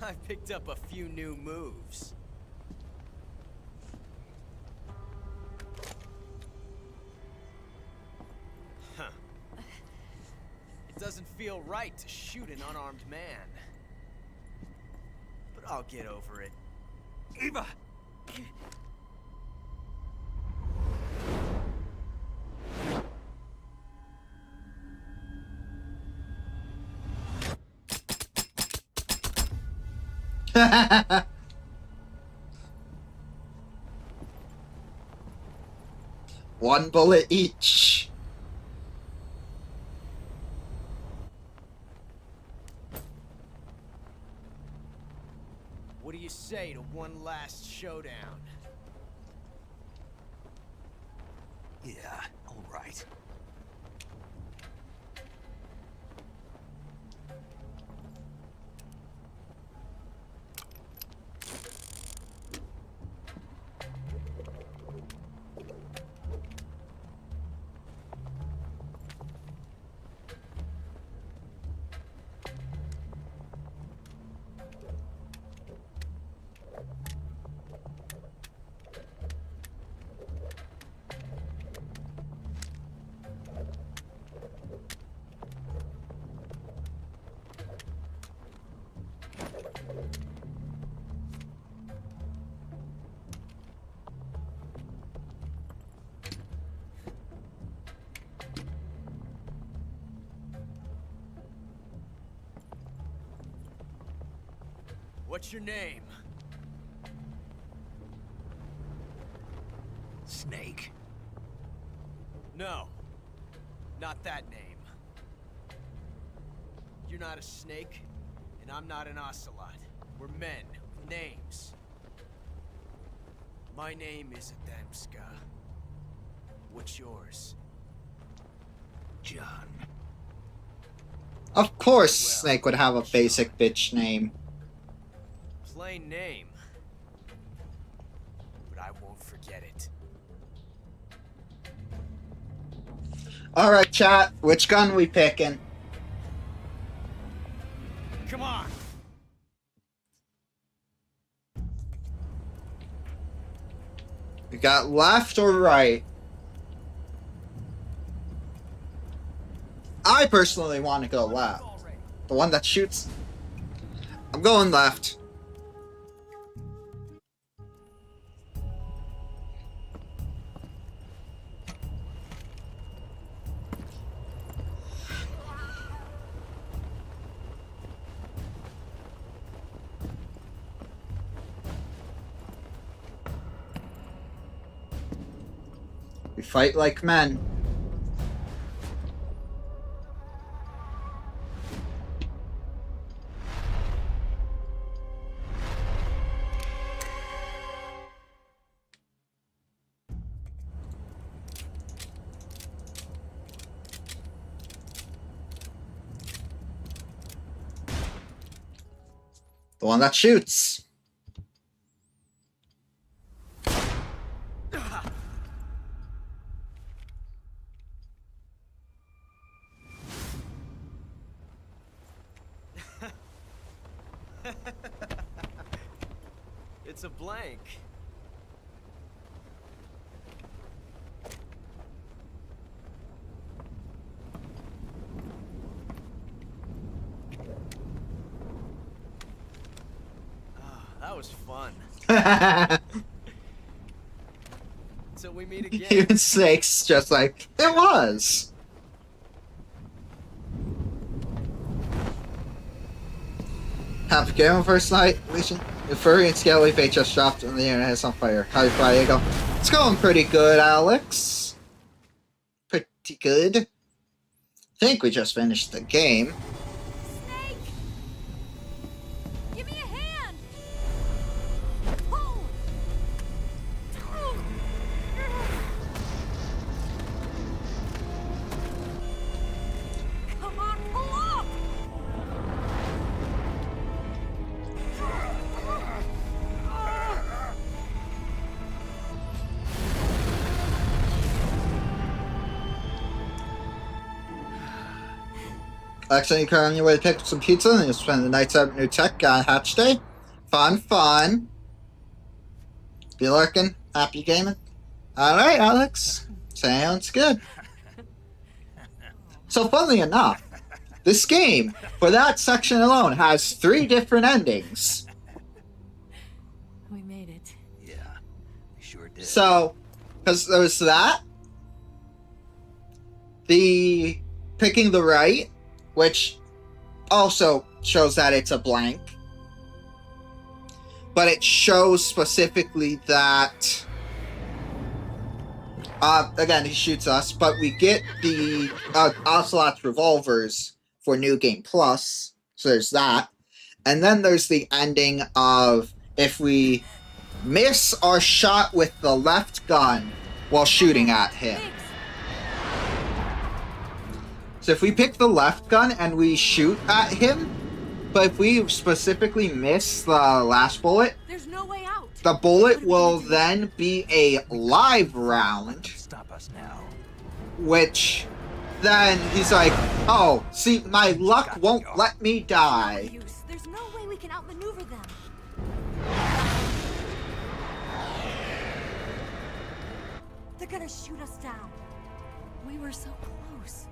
I picked up a few new moves. Huh. It doesn't feel right to shoot an unarmed man. But I'll get over it. Eva! One bullet each. What do you say to one last showdown? Yeah, all right. What's your name? Snake. No. Not that name. You're not a snake, and I'm not an ocelot. We're men with names. My name is Adamska. What's yours? John. Of course, Snake would have a basic bitch name. Plain name. But I won't forget it. Alright, chat, which gun we picking? Come on! We got left or right? I personally want to go left. The one that shoots. I'm going left. We fight like men. The one that shoots. It's a blank. That was fun. Till we meet again. Even Snake's just like, it was. Have a game on first night, Legion. The furry and scaly bait just dropped and the internet is on fire. How's your Friday go? It's going pretty good, Alex. Pretty good. I think we just finished the game. Snake! Give me a hand! Pull! Come on, pull up! Actually, you can on your way to pick up some pizza and you spend the nights out at New Tech on Hatch Day. Fun, fun. Be lurking. Happy gaming. Alright, Alex. Sounds good. So, funnily enough, this game, for that section alone, has 3 different endings. We made it. Yeah, we sure did. So, because there was that, the picking the right, which also shows that it's a blank, but it shows specifically that again, he shoots us, but we get the Ocelot's revolvers for New Game Plus, so there's that. And then there's the ending of if we miss our shot with the left gun while shooting at him. So if we pick the left gun and we shoot at him, but if we specifically miss the last bullet, There's no way out. the bullet will then be a live round, Stop us now. which then he's like, oh, see, my luck won't let me die. Use. There's no way we can outmaneuver them. They're gonna shoot us down. We were so close.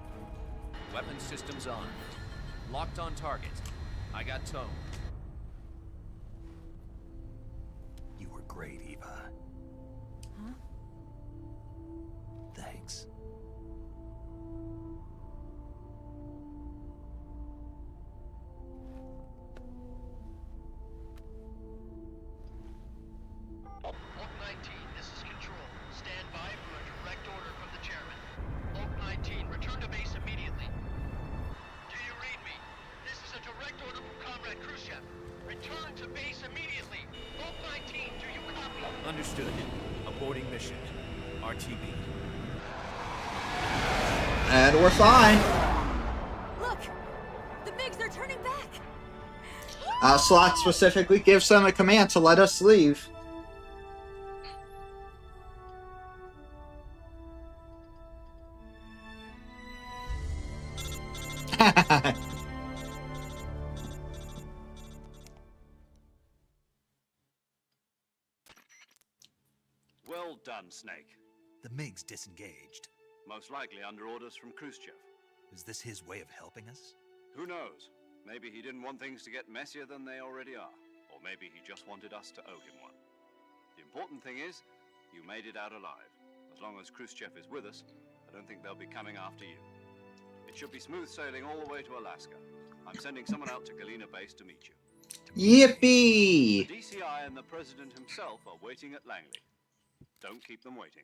Weapon systems on. Locked on target. I got tone. You were great, Eva. Huh? Thanks. Oak 19, this is Control. Stand by for a direct order from the chairman. Oak 19, return to base immediately. Do you read me? This is a direct order from Comrade Khrushchev. Return to base immediately. Oak 19, do you copy? Understood. Aborting mission. RTB. And we're fine. Look! The MiGs are turning back! Slot specifically gives them a command to let us leave. Well done, Snake. The MiG's disengaged. Most likely under orders from Khrushchev. Is this his way of helping us? Who knows? Maybe he didn't want things to get messier than they already are. Or maybe he just wanted us to owe him one. The important thing is, you made it out alive. As long as Khrushchev is with us, I don't think they'll be coming after you. It should be smooth sailing all the way to Alaska. I'm sending someone out to Galena Base to meet you. Yippee! The DCI and the President himself are waiting at Langley. Don't keep them waiting.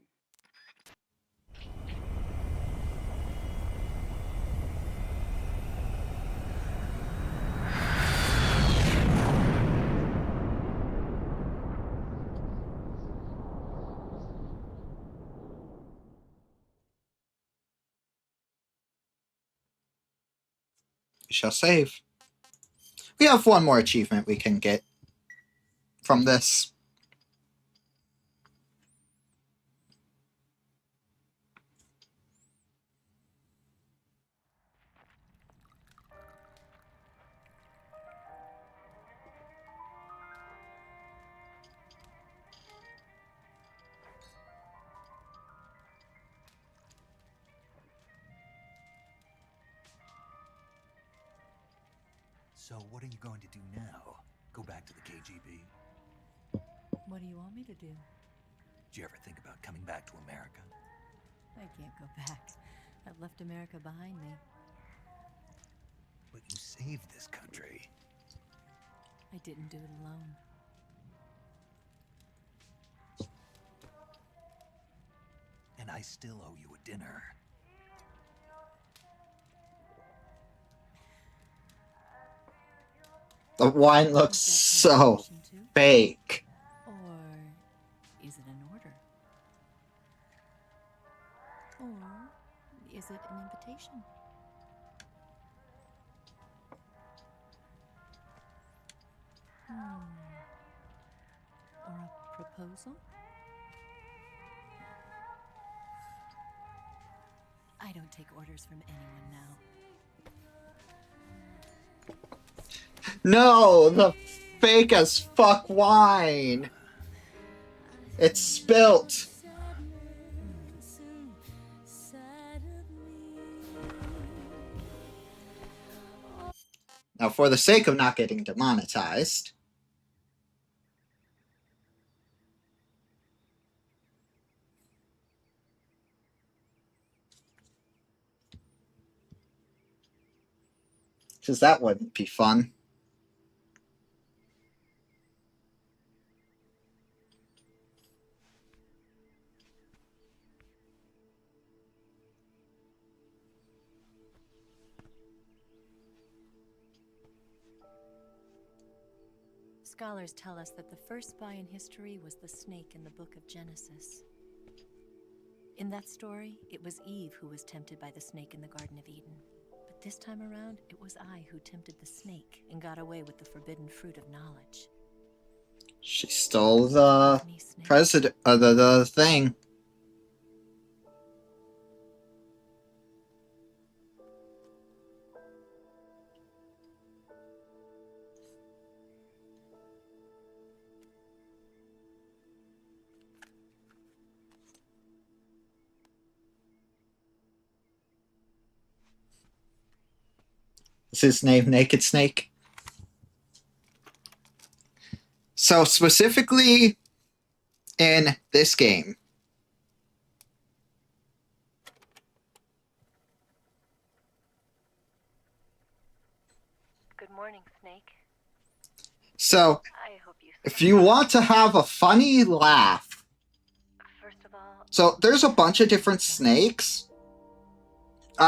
We shall save. We have one more achievement we can get from this. So what are you going to do now? Go back to the KGB? What do you want me to do? Did you ever think about coming back to America? I can't go back. I've left America behind me. But you saved this country. I didn't do it alone. And I still owe you a dinner. The wine looks so fake. Or is it an order? Or is it an invitation? Or a proposal? I don't take orders from anyone now. No, the fake as fuck wine. It's spilt. Now, for the sake of not getting demonetized, because that wouldn't be fun. Scholars tell us that the first spy in history was the snake in the book of Genesis. In that story, it was Eve who was tempted by the snake in the Garden of Eden. But this time around, it was I who tempted the snake and got away with the forbidden fruit of knowledge. She stole the president, the thing. Is his name Naked Snake? So specifically in this game, Good morning, Snake. so I hope you if you want to have a funny laugh, First of all, so there's a bunch of different snakes.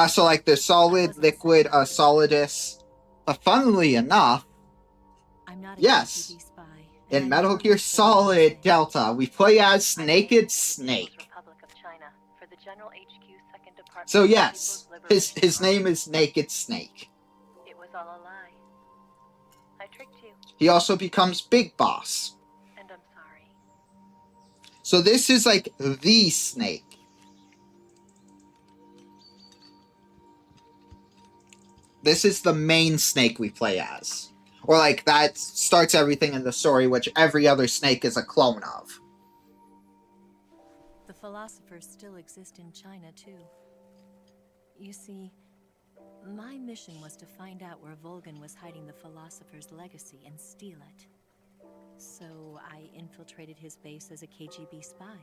So like the solid, liquid, solidus. But funnily enough, I'm not a yes, KGB spy, in and I Metal never Gear worked for the Solid NSA. Delta, we play as I'm Naked working for the Snake. People's Republic of China for the General HQ Second Department So of yes, People's his Liberation name Army. is Naked Snake. It was all a lie. I tricked you, He also becomes Big Boss. and I'm sorry. So this is like the snake. This is the main snake we play as. Or like that starts everything in the story, which every other snake is a clone of. The philosophers still exist in China, too. You see, my mission was to find out where Volgan was hiding the philosopher's legacy and steal it. So I infiltrated his base as a KGB spy.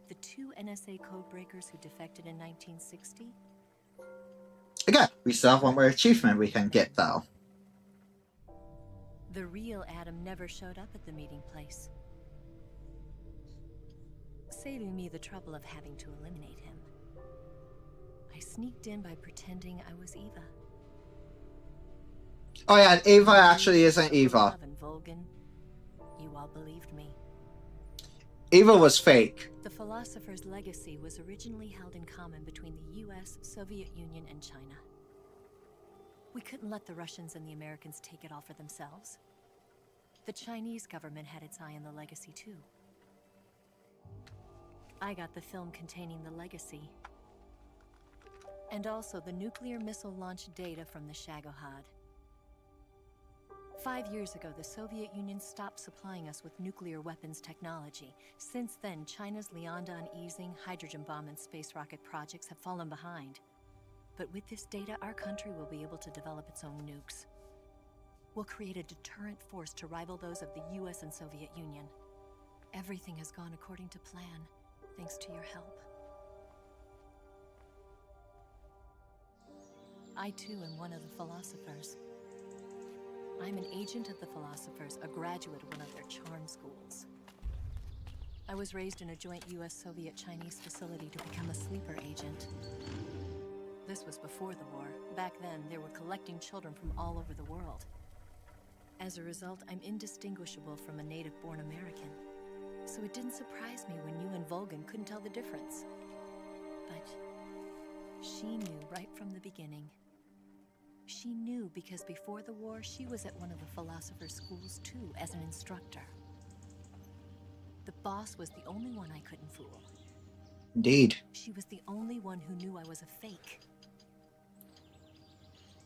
The two NSA codebreakers who defected in 1960? Again, we still have one more achievement we can get, though. The real Adam never showed up at the meeting place, saving me the trouble of having to eliminate him. I sneaked in by pretending I was Eva. Oh yeah, and Eva actually isn't Eva. Love and Volgan, you all believed me. Eva was fake. The philosopher's legacy was originally held in common between the US, Soviet Union, and China. We couldn't let the Russians and the Americans take it all for themselves. The Chinese government had its eye on the legacy too. I got the film containing the legacy, and also the nuclear missile launch data from the Shagohod. 5 years ago, the Soviet Union stopped supplying us with nuclear weapons technology. Since then, China's Liaodong easing, hydrogen bomb, and space rocket projects have fallen behind. But with this data, our country will be able to develop its own nukes. We'll create a deterrent force to rival those of the US and Soviet Union. Everything has gone according to plan, thanks to your help. I too am one of the philosophers. I'm an agent of the philosophers, a graduate of one of their charm schools. I was raised in a joint US-Soviet-Chinese facility to become a sleeper agent. This was before the war. Back then, they were collecting children from all over the world. As a result, I'm indistinguishable from a native-born American. So it didn't surprise me when you and Volgan couldn't tell the difference. But she knew right from the beginning. She knew because before the war, she was at one of the philosopher's schools too, as an instructor. The boss was the only one I couldn't fool. Indeed. She was the only one who knew I was a fake.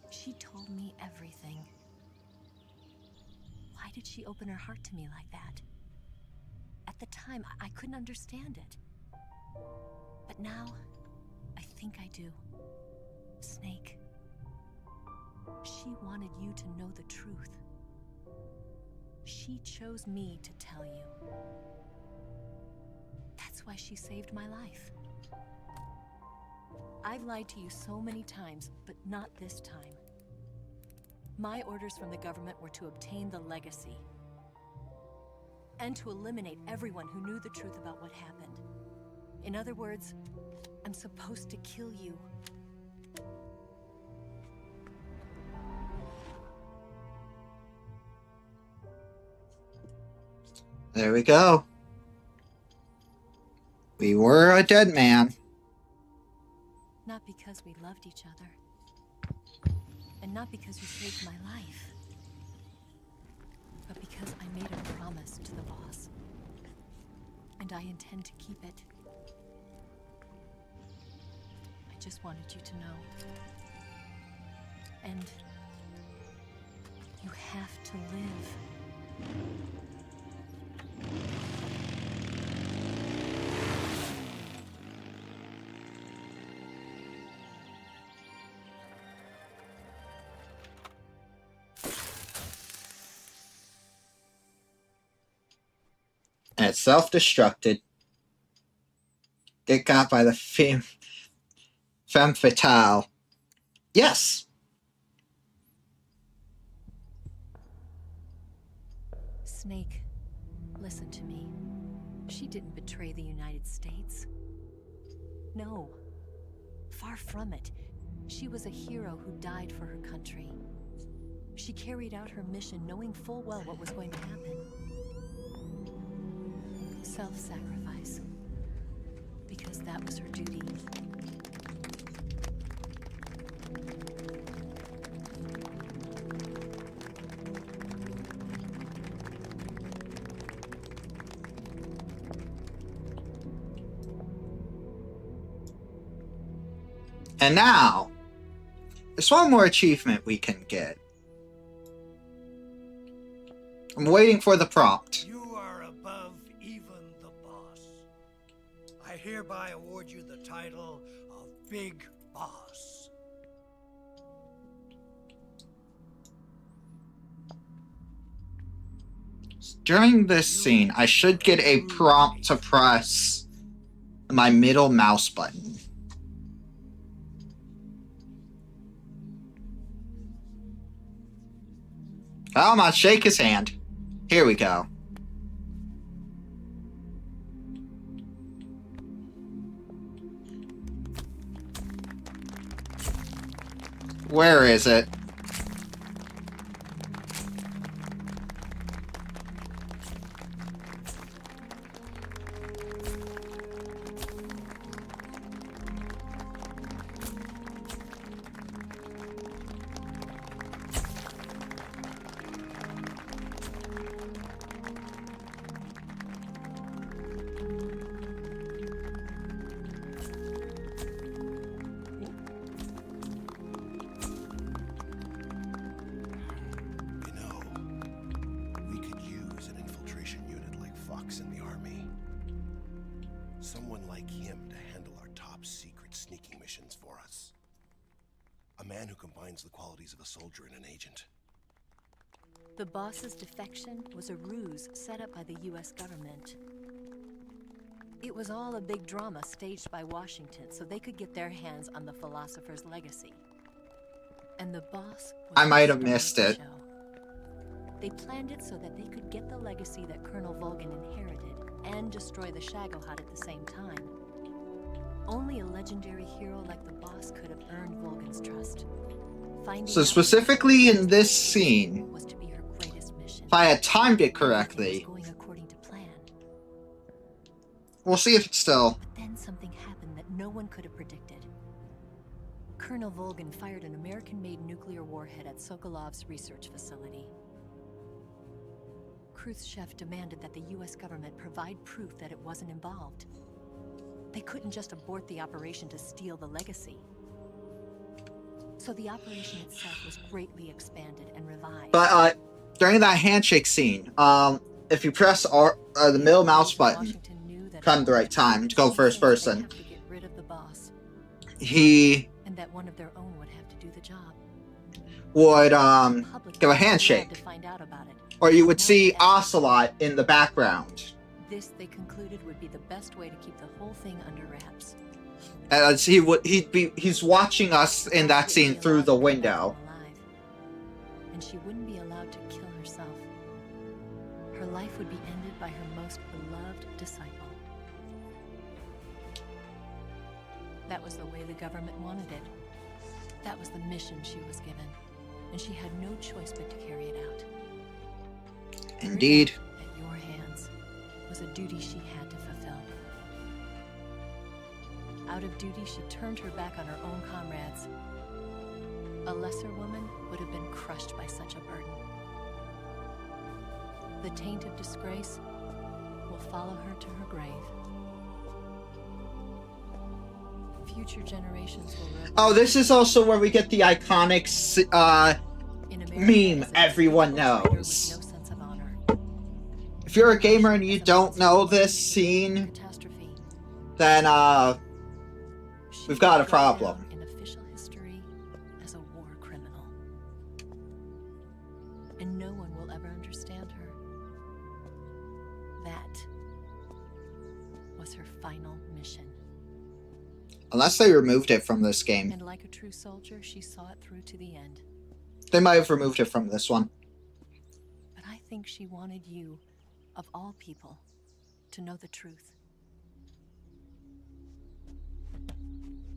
She told me everything. Why did she open her heart to me like that? At the time, I couldn't understand it. But now, I think I do. Snake. She wanted you to know the truth. She chose me to tell you. That's why she saved my life. I've lied to you so many times, but not this time. My orders from the government were to obtain the legacy. And to eliminate everyone who knew the truth about what happened. In other words, I'm supposed to kill you. There we go. We were a dead man. Not because we loved each other. And not because you saved my life. But because I made a promise to the boss. And I intend to keep it. I just wanted you to know. And you have to live. And it's self-destructed. Get got by the femme fatale. Yes! Snake, listen to me. She didn't betray the United States. No. Far from it. She was a hero who died for her country. She carried out her mission knowing full well what was going to happen. Self-sacrifice. Because that was her duty. And now, there's one more achievement we can get. I'm waiting for the prompt. You are above even the boss. I hereby award you the title of Big Boss. During this scene, I should get a prompt to press my middle mouse button. Come on, shake his hand. Here we go. Where is it? Someone like him to handle our top secret sneaking missions for us. A man who combines the qualities of a soldier and an agent. The boss's defection was a ruse set up by the US government. It was all a big drama staged by Washington so they could get their hands on the philosopher's legacy. And the boss was I might have the star missed of the it. show. They planned it so that they could get the legacy that Colonel Volgan inherited and destroy the Shagohod at the same time. Only a legendary hero like the boss could have earned Volgan's trust. Finding So out specifically in this scene, was to be her greatest mission. if I had timed it Everything correctly, was going according to plan. we'll see if it's still... But then something happened that no one could have predicted. Colonel Volgan fired an American-made nuclear warhead at Sokolov's research facility. Khrushchev demanded that the US government provide proof that it wasn't involved. They couldn't just abort the operation to steal the legacy. So the operation itself was greatly expanded and revived. But, during that handshake scene, if you press the middle mouse button, Washington knew that come the right time to go first they'd person, have to get rid of the boss, he and that one of their own would have to do the job. would The public give a would be allowed handshake, to find out about it. or you would Not see that. Ocelot in the background This, they concluded, would be the best way to keep the whole thing under wraps. as he's watching us in that scene through the window. And she wouldn't be allowed to kill herself. Her life would be ended by her most beloved disciple. That was the way the government wanted it. That was the mission she was given, and she had no choice but to carry it out. Indeed. At your hands was a duty she had to fulfill. Out of duty, she turned her back on her own comrades. A lesser woman would have been crushed by such a burden. The taint of disgrace will follow her to her grave. Future generations will... Oh, this is also where we get the iconic meme everyone knows. No sense of honor. If you're a gamer and you don't know this scene, then we've got a problem. In official history as a war criminal. And no one will ever understand her. That was her final mission. Unless they removed it from this game. And like a true soldier, she saw it through to the end. They might have removed it from this one. But I think she wanted you, of all people, to know the truth.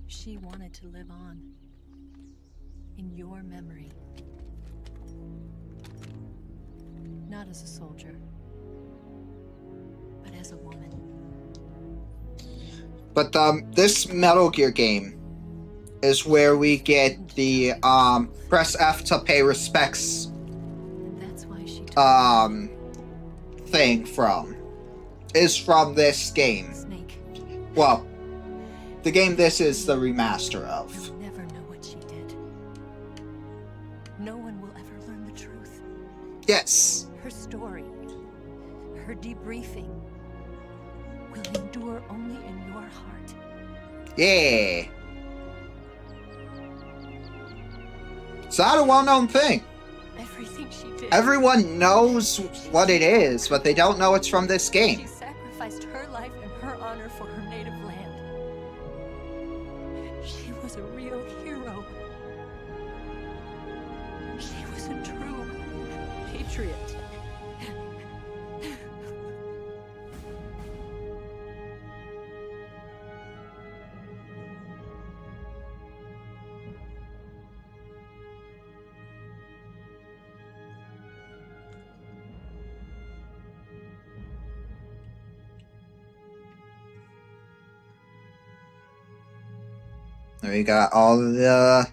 She wanted to live on in your memory. Not as a soldier, but as a woman. But this Metal Gear game is where we get the press F to pay respects And that's why she thing from. Is from this game. Snake. Well, the game this is the remaster of. You'll never know what she did. No one will ever learn the truth. Yes. Her story, her debriefing, will endure only in your heart. Yeah. It's not a well-known thing. Everything she did. Everyone knows what it is, but they don't know it's from this She game. sacrificed her life and her honor for her native land. She was a real hero. She was a true patriot. We got all the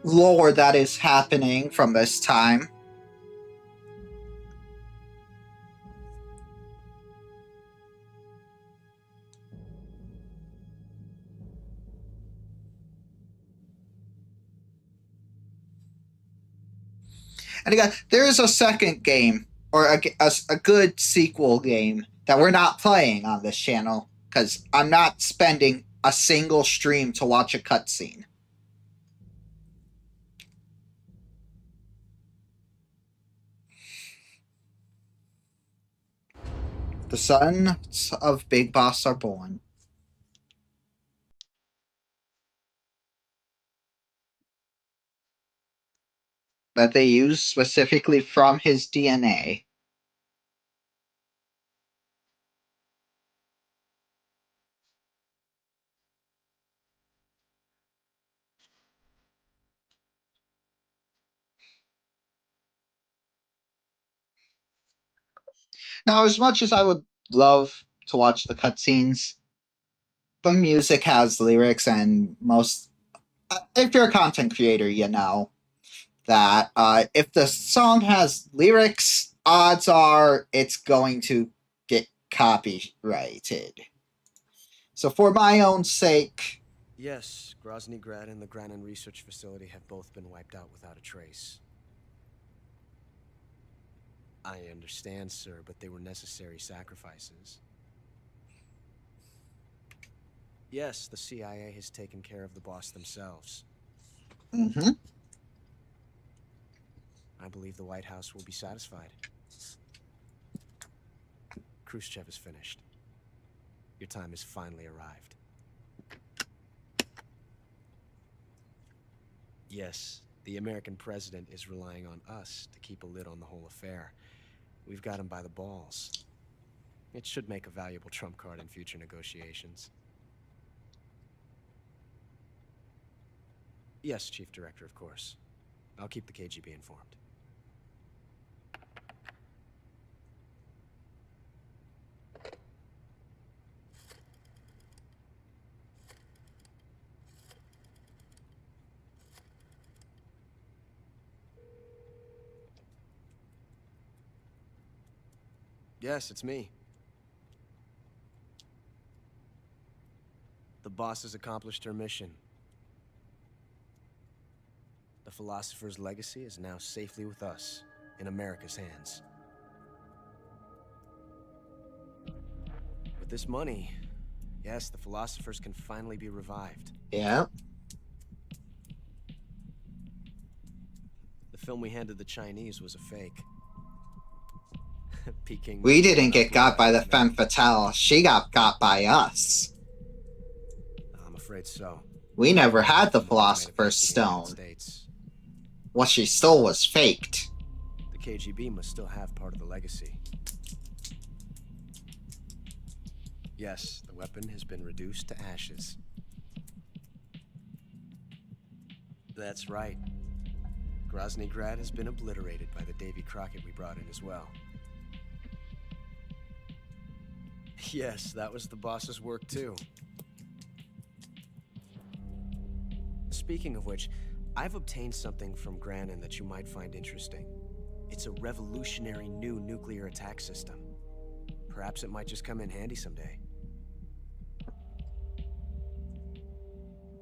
lore that is happening from this time. And again, there is a second game, or a good sequel game, that we're not playing on this channel, because I'm not spending a single stream to watch a cutscene. The sons of Big Boss are born. That they use specifically from his DNA. Now, as much as I would love to watch the cutscenes, the music has lyrics, and if you're a content creator, you know that if the song has lyrics, odds are it's going to get copyrighted. So for my own sake... Yes, Grozny Grad and the Granin Research Facility have both been wiped out without a trace. I understand, sir, but they were necessary sacrifices. Yes, the CIA has taken care of the boss themselves. Mm-hmm. I believe the White House will be satisfied. Khrushchev is finished. Your time has finally arrived. Yes, the American president is relying on us to keep a lid on the whole affair. We've got him by the balls. It should make a valuable trump card in future negotiations. Yes, Chief Director, of course. I'll keep the KGB informed. Yes, it's me. The boss has accomplished her mission. The philosopher's legacy is now safely with us, in America's hands. With this money, yes, the philosophers can finally be revived. Yeah. The film we handed the Chinese was a fake. Peking. We didn't get got by the femme fatale. She got by us. I'm afraid so. We never had the Philosopher's Stone. What she stole was faked. The KGB must still have part of the legacy. Yes, the weapon has been reduced to ashes. That's right. Groznygrad has been obliterated by the Davy Crockett we brought in as well. Yes, that was the boss's work too. Speaking of which, I've obtained something from Granin that you might find interesting. It's a revolutionary new nuclear attack system. Perhaps it might just come in handy someday.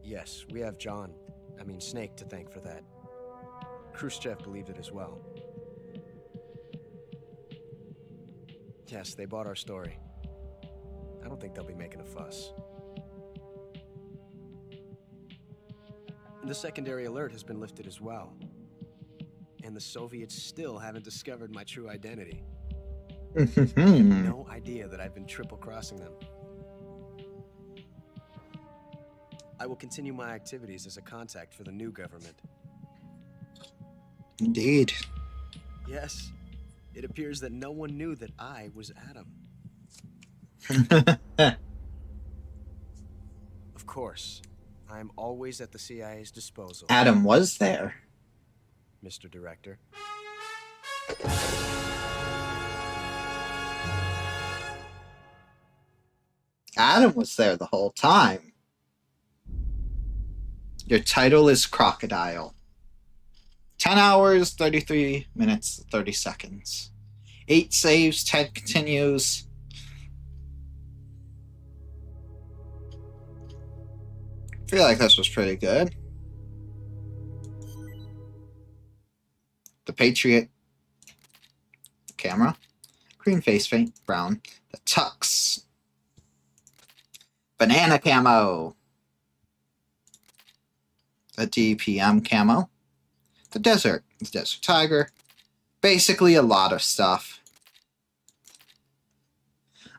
Yes, we have Snake to thank for that. Khrushchev believed it as well. Yes, they bought our story. I don't think they'll be making a fuss. The secondary alert has been lifted as well. And the Soviets still haven't discovered my true identity. They have no idea that I've been triple-crossing them. I will continue my activities as a contact for the new government. Indeed. Yes, it appears that no one knew that I was Adam. Of course, I'm always at the CIA's disposal. Adam was there. Mr. Director. Adam was there the whole time. Your title is Crocodile. 10 hours, 33 minutes, 30 seconds. 8 saves, 10 continues. I feel like this was pretty good. The Patriot. Camera. Green face paint. Brown. The Tux. Banana camo. The DPM camo. The Desert. The Desert Tiger. Basically a lot of stuff.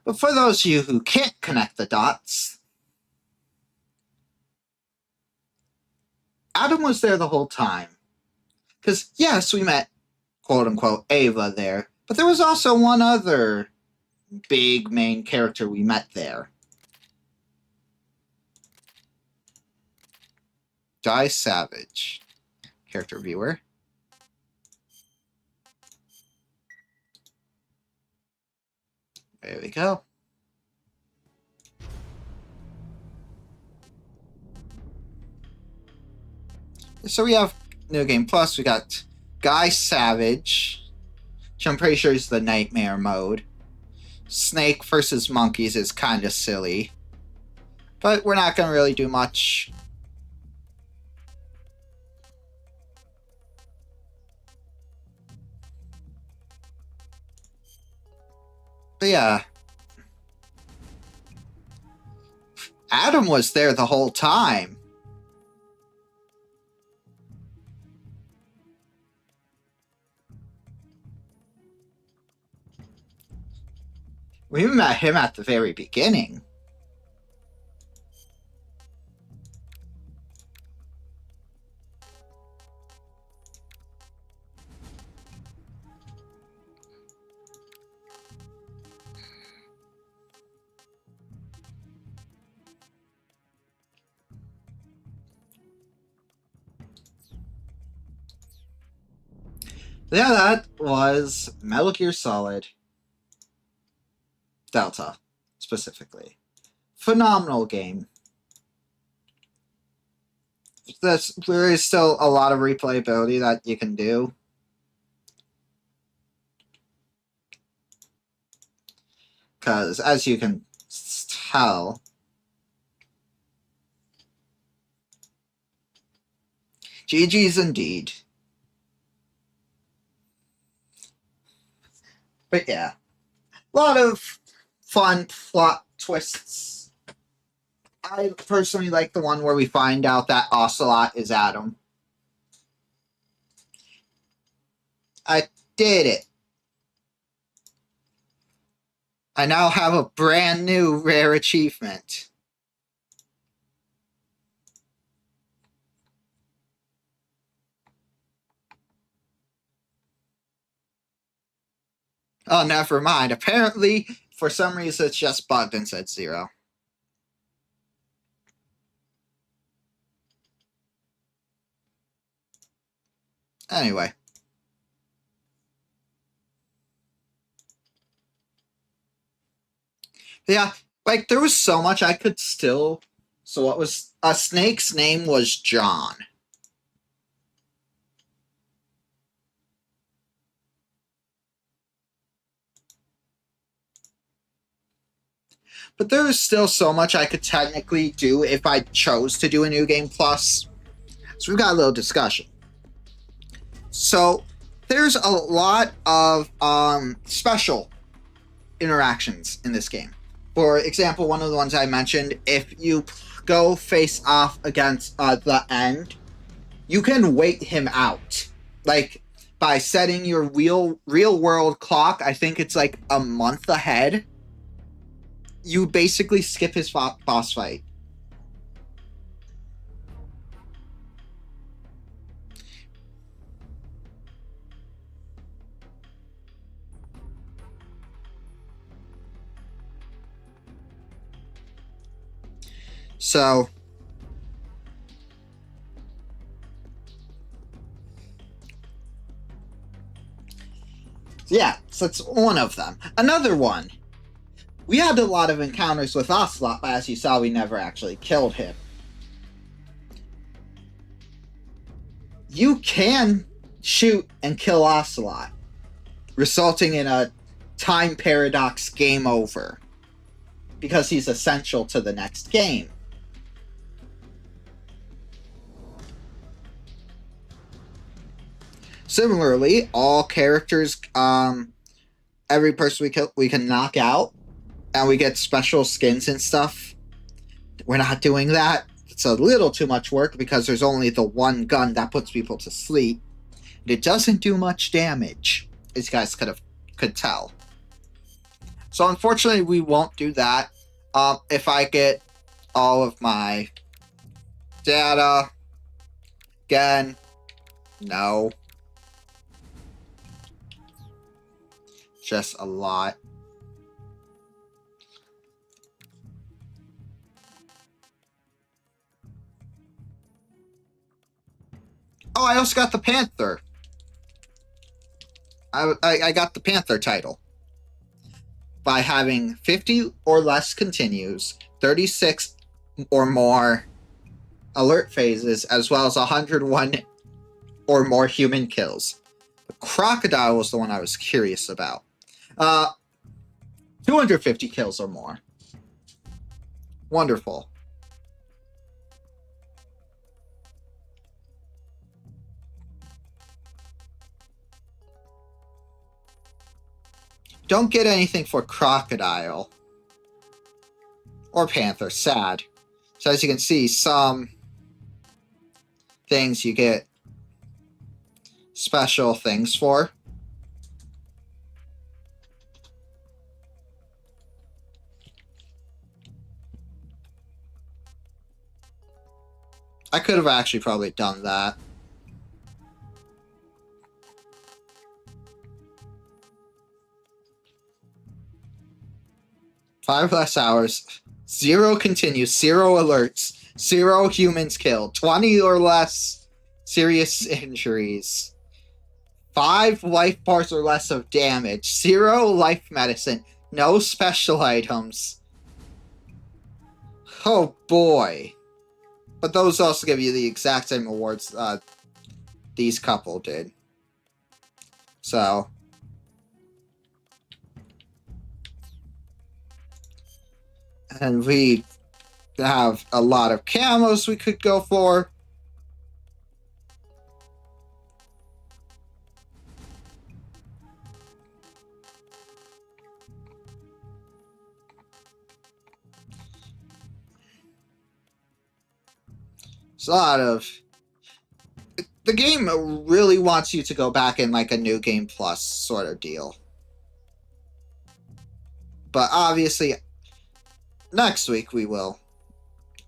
But for those of you who can't connect the dots, Adam was there the whole time. Because, yes, we met, quote-unquote, Ava there, but there was also one other big main character we met there. Guy Savage. Character viewer. There we go. So we have New Game Plus. We got Guy Savage, which I'm pretty sure is the Nightmare mode. Snake versus Monkeys is kind of silly, but we're not going to really do much. But yeah, Adam was there the whole time. We met him at the very beginning. Yeah, that was Metal Gear Solid Delta, specifically. Phenomenal game. There is still a lot of replayability that you can do. Because, as you can tell, GG's indeed. But yeah, a lot of fun plot twists. I personally like the one where we find out that Ocelot is Adam. I did it. I now have a brand new rare achievement. Oh, never mind. Apparently, for some reason, it's just bugged and said 0. Anyway. Yeah, like, there was so much I could still... So what was... Snake's name was John. But there is still so much I could technically do if I chose to do a New Game Plus. So we've got a little discussion. So there's a lot of special interactions in this game. For example, one of the ones I mentioned, if you go face off against the end, you can wait him out. Like, by setting your real world clock, I think it's like a month ahead, you basically skip his boss fight. So, yeah, so that's one of them. Another one. We had a lot of encounters with Ocelot, but as you saw, we never actually killed him. You can shoot and kill Ocelot, resulting in a time paradox game over, because he's essential to the next game. Similarly, all characters, every person we kill, we can knock out, and we get special skins and stuff. We're not doing that. It's a little too much work because there's only the one gun that puts people to sleep. And it doesn't do much damage, as you guys could tell. So unfortunately, we won't do that. If I get all of my data, again, no. Just a lot. Oh, I also got the Panther. I got the Panther title by having 50 or less continues, 36 or more alert phases, as well as 101 or more human kills. The Crocodile was the one I was curious about. 250 kills or more. Wonderful. Don't get anything for crocodile. Or panther, sad. So as you can see, some things you get special things for. I could have actually probably done that. Five less hours. 0 continues. 0 alerts. 0 humans killed. 20 or less serious injuries. 5 life bars or less of damage. 0 life medicine. No special items. Oh boy. But those also give you the exact same awards these couple did. So. And we have a lot of camos we could go for. It's a lot of... The game really wants you to go back in like a New Game Plus sort of deal. But obviously, next week we will.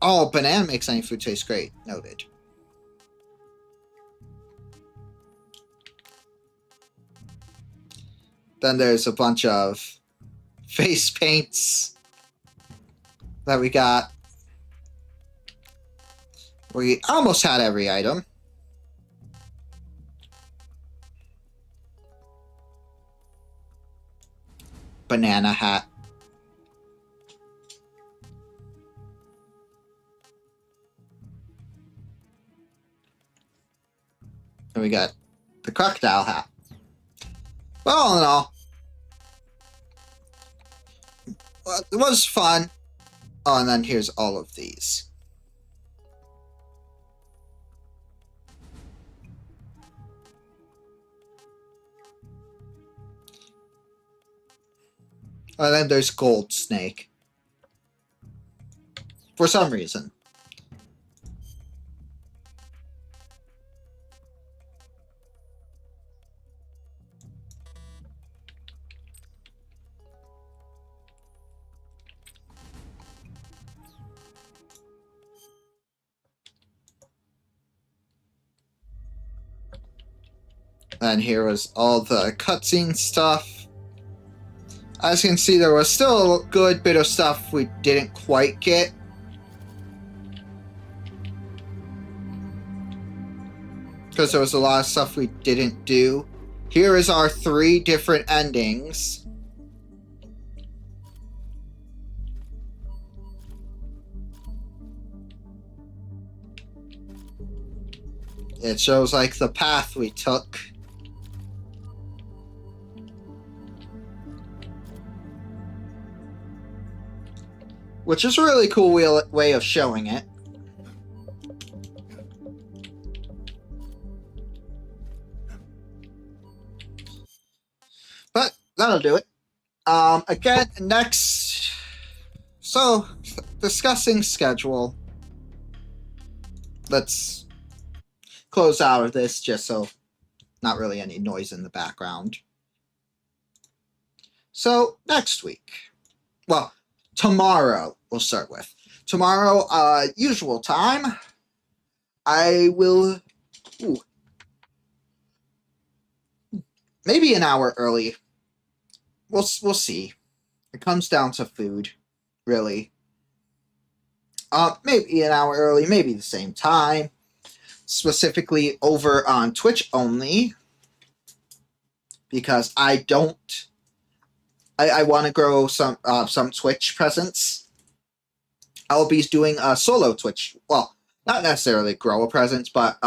Oh, banana makes any food taste great. Noted. Then there's a bunch of face paints that we got. We almost had every item. Banana hat. And we got the crocodile hat. But all in all, well, it was fun. Oh, and then here's all of these. And then there's Gold Snake. For some reason. And here was all the cutscene stuff. As you can see, there was still a good bit of stuff we didn't quite get. Because there was a lot of stuff we didn't do. Here is our 3 different endings. It shows like the path we took. Which is a really cool way of showing it. But that'll do it. Again, next... So, discussing schedule. Let's close out of this just so not really any noise in the background. So, next week. Well, tomorrow, we'll start with. Tomorrow, usual time, I will... maybe an hour early. We'll see. It comes down to food, really. Maybe an hour early, maybe the same time. Specifically over on Twitch only. Because I don't... I want to grow some Twitch presence. I'll be doing a solo Twitch. Well, not necessarily grow a presence, but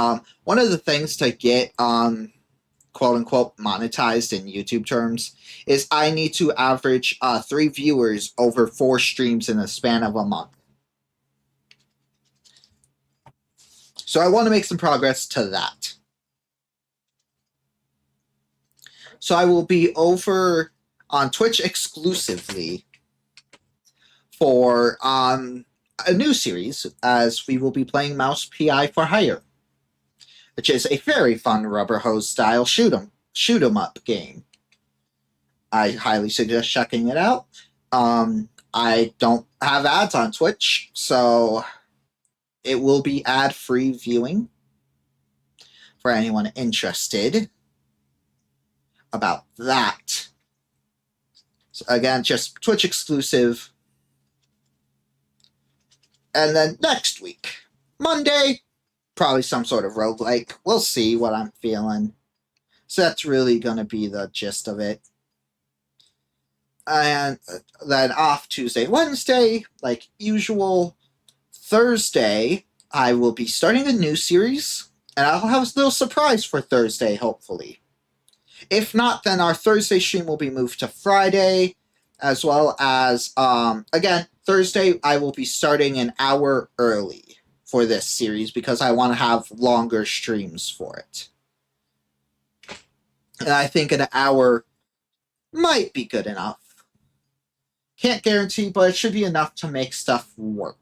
one of the things to get quote-unquote monetized in YouTube terms is I need to average 3 viewers over 4 streams in the span of a month. So I want to make some progress to that. So I will be over on Twitch exclusively for a new series, as we will be playing Mouse PI for Hire, which is a very fun rubber hose style shoot 'em up game. I highly suggest checking it out. I don't have ads on Twitch, so it will be ad-free viewing for anyone interested about that. So again, just Twitch exclusive. And then next week, Monday, probably some sort of roguelike. We'll see what I'm feeling. So that's really going to be the gist of it. And then off Tuesday, Wednesday, like usual. Thursday, I will be starting a new series, and I'll have a little surprise for Thursday, hopefully. If not, then our Thursday stream will be moved to Friday, as well as, again, Thursday, I will be starting an hour early for this series because I want to have longer streams for it. And I think an hour might be good enough. Can't guarantee, but it should be enough to make stuff work.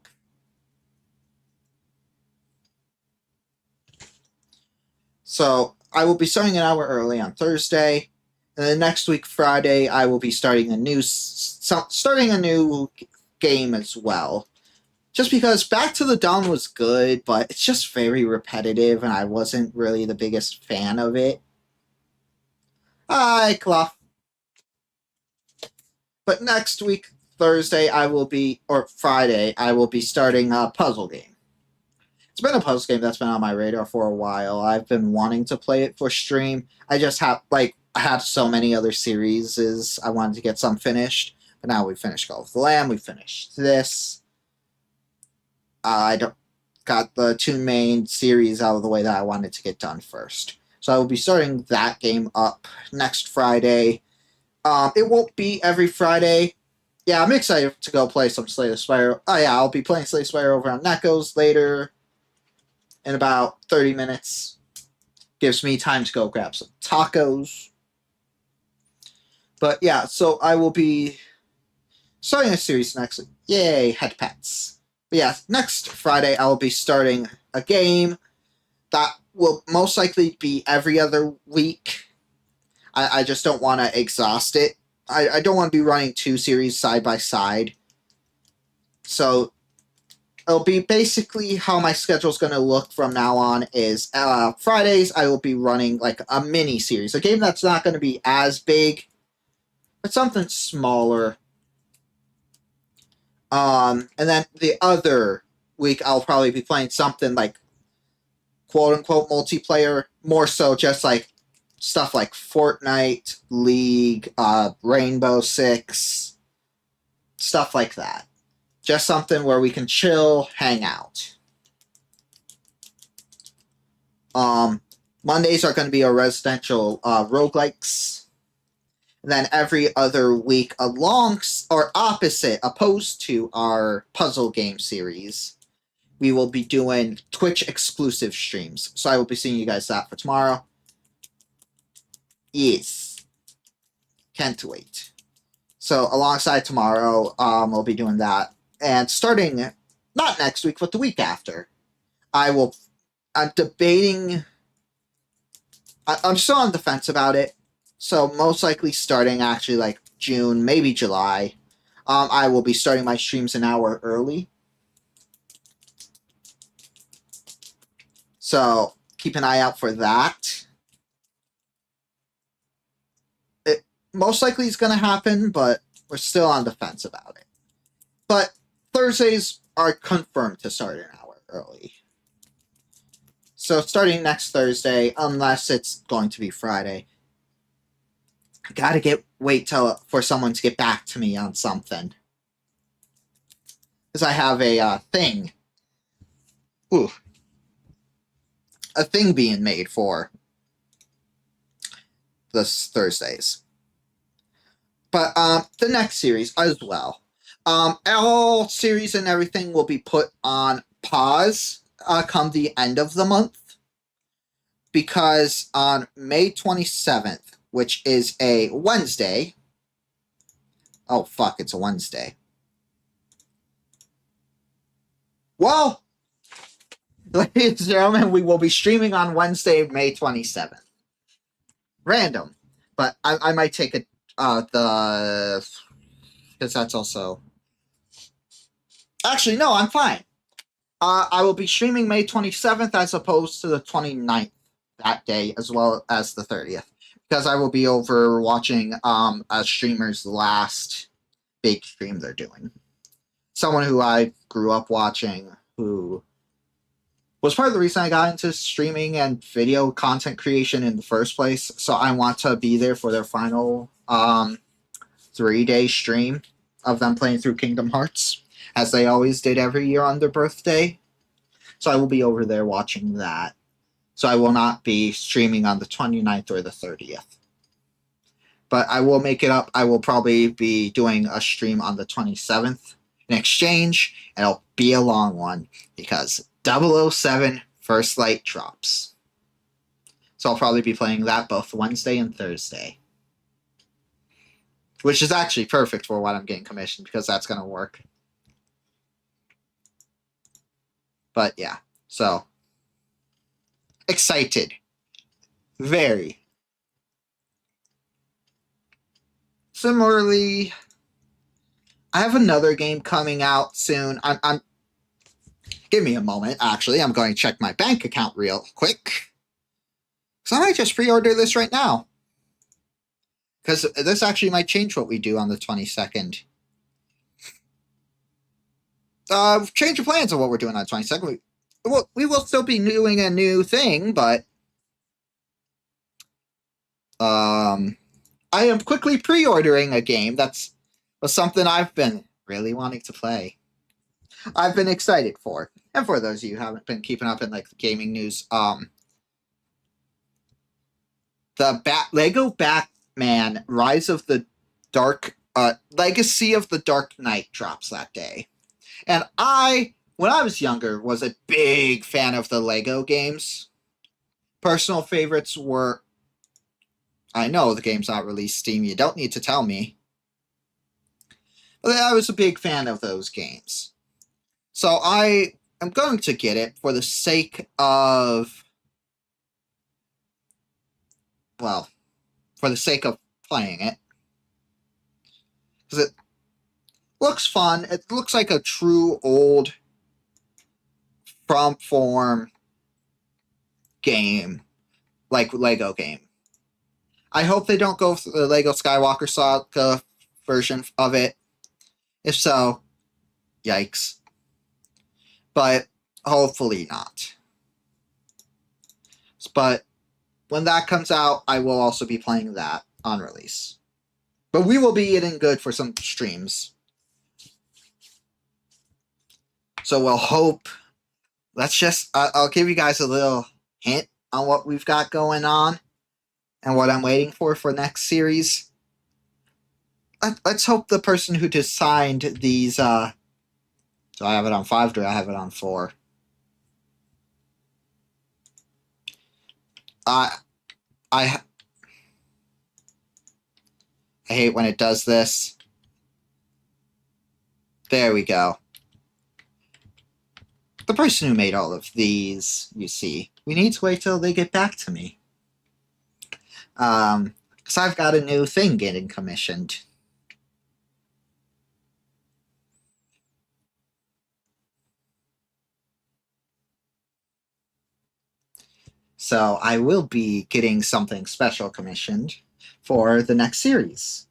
So I will be starting an hour early on Thursday, and then next week, Friday, I will be starting a new game as well. Just because Back to the Dawn was good, but it's just very repetitive, and I wasn't really the biggest fan of it. Hi, Clough. But next week, Thursday, or Friday, I will be starting a puzzle game. It's been a puzzle game that's been on my radar for a while. I've been wanting to play it for stream. I just have, I had so many other series I wanted to get some finished. But now we finished Call of the Lamb, we finished this. Got the two main series out of the way that I wanted to get done first. So I will be starting that game up next Friday. It won't be every Friday. Yeah, I'm excited to go play some Slay the Spire. Oh yeah, I'll be playing Slay the Spire over on Neko's later. In about 30 minutes. Gives me time to go grab some tacos. But yeah, so I will be starting a series next week. Yay, head pets. But yeah, next Friday I will be starting a game that will most likely be every other week. I just don't want to exhaust it. I don't want to be running two series side by side. So it'll be basically how my schedule is going to look from now on is Fridays I will be running like a mini series. A game that's not going to be as big, but something smaller. And then the other week I'll probably be playing something like quote-unquote multiplayer, more so just like stuff like Fortnite, League, Rainbow Six, stuff like that. Just something where we can chill, hang out. Mondays are going to be our residential roguelikes. And then every other week opposed to our puzzle game series, we will be doing Twitch exclusive streams. So I will be seeing you guys that for tomorrow. Yes. Can't wait. So alongside tomorrow, we'll be doing that. And starting, not next week, but the week after, I'm debating, I'm still on the fence about it, so most likely starting actually like June, maybe July, I will be starting my streams an hour early. So keep an eye out for that. It most likely is going to happen, but we're still on the fence about it. But Thursdays are confirmed to start an hour early. So starting next Thursday, unless it's going to be Friday, I gotta wait for someone to get back to me on something. Because I have a thing. Ooh. A thing being made for this Thursdays. But the next series as well. All series and everything will be put on pause come the end of the month. Because on May 27th, which is a Wednesday, Oh, fuck, it's a Wednesday. Well, ladies and gentlemen, we will be streaming on Wednesday, May 27th. Random. But I might take it, because that's also... Actually, no, I'm fine. I will be streaming May 27th as opposed to the 29th that day, as well as the 30th. Because I will be over watching a streamer's last big stream they're doing. Someone who I grew up watching, who was part of the reason I got into streaming and video content creation in the first place. So I want to be there for their final 3-day stream of them playing through Kingdom Hearts, as they always did every year on their birthday. So I will be over there watching that. So I will not be streaming on the 29th or the 30th. But I will make it up. I will probably be doing a stream on the 27th in exchange, and it'll be a long one because 007 First Light drops. So I'll probably be playing that both Wednesday and Thursday. Which is actually perfect for what I'm getting commissioned, because that's going to work. But yeah, so excited. Very. Similarly, I have another game coming out soon. I'm give me a moment, actually. I'm going to check my bank account real quick. Because I might just pre-order this right now. Because this actually might change what we do on the 22nd. Change of plans of what we're doing on the 22nd. We will still be doing a new thing, but I am quickly pre-ordering a game was something I've been really wanting to play. I've been excited for. And for those of you who haven't been keeping up in like the gaming news, the Lego Batman Rise of the Dark Legacy of the Dark Knight drops that day. And when I was younger, was a big fan of the Lego games. Personal favorites were... I know the game's not released Steam, you don't need to tell me. But I was a big fan of those games. So I am going to get it for the sake of... Well, for the sake of playing it. Because it looks fun. It looks like a true old from form game, like Lego game. I hope they don't go for the Lego Skywalker Saga version of it. If so, yikes. But hopefully not. But when that comes out, I will also be playing that on release. But we will be eating good for some streams. So we'll hope... Let's just... I'll give you guys a little hint on what we've got going on and what I'm waiting for next series. Let's hope the person who designed these... do I have it on 5 or do I have it on 4? I hate when it does this. There we go. The person who made all of these, you see, we need to wait till they get back to me. Because I've got a new thing getting commissioned. So I will be getting something special commissioned for the next series.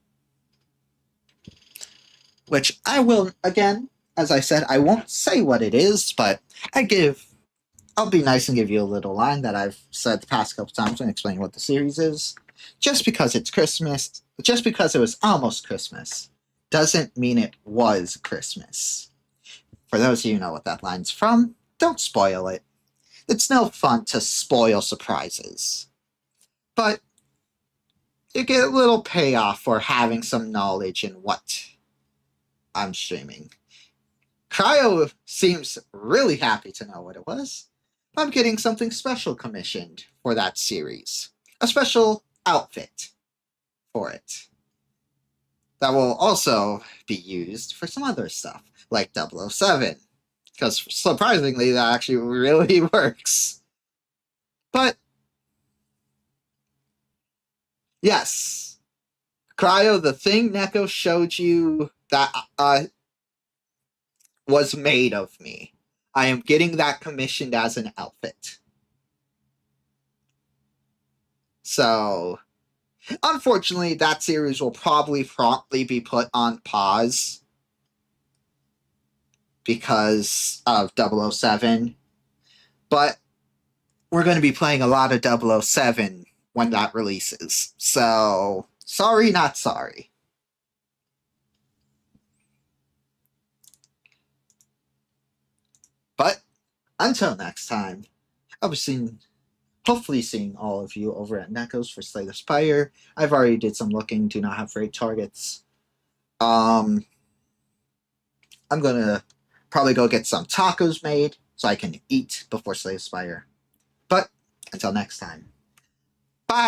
Which I will, again, as I said, I won't say what it is, but I'll be nice and give you a little line that I've said the past couple times and explain what the series is. Just because it's Christmas, just because it was almost Christmas, doesn't mean it was Christmas. For those of you who know what that line's from, don't spoil it. It's no fun to spoil surprises. But you get a little payoff for having some knowledge in what I'm streaming. Cryo seems really happy to know what it was. I'm getting something special commissioned for that series. A special outfit for it. that will also be used for some other stuff, like 007. Because surprisingly, that actually really works. But, yes. Cryo, the thing Neko showed you that was made of me. I am getting that commissioned as an outfit. So, unfortunately, that series will probably promptly be put on pause because of 007. But we're going to be playing a lot of 007 when that releases. So, sorry, not sorry. But until next time, I'll be hopefully seeing all of you over at Neko's for Slay the Spire. I've already did some looking, do not have raid targets. I'm gonna probably go get some tacos made so I can eat before Slay the Spire. But until next time, bye!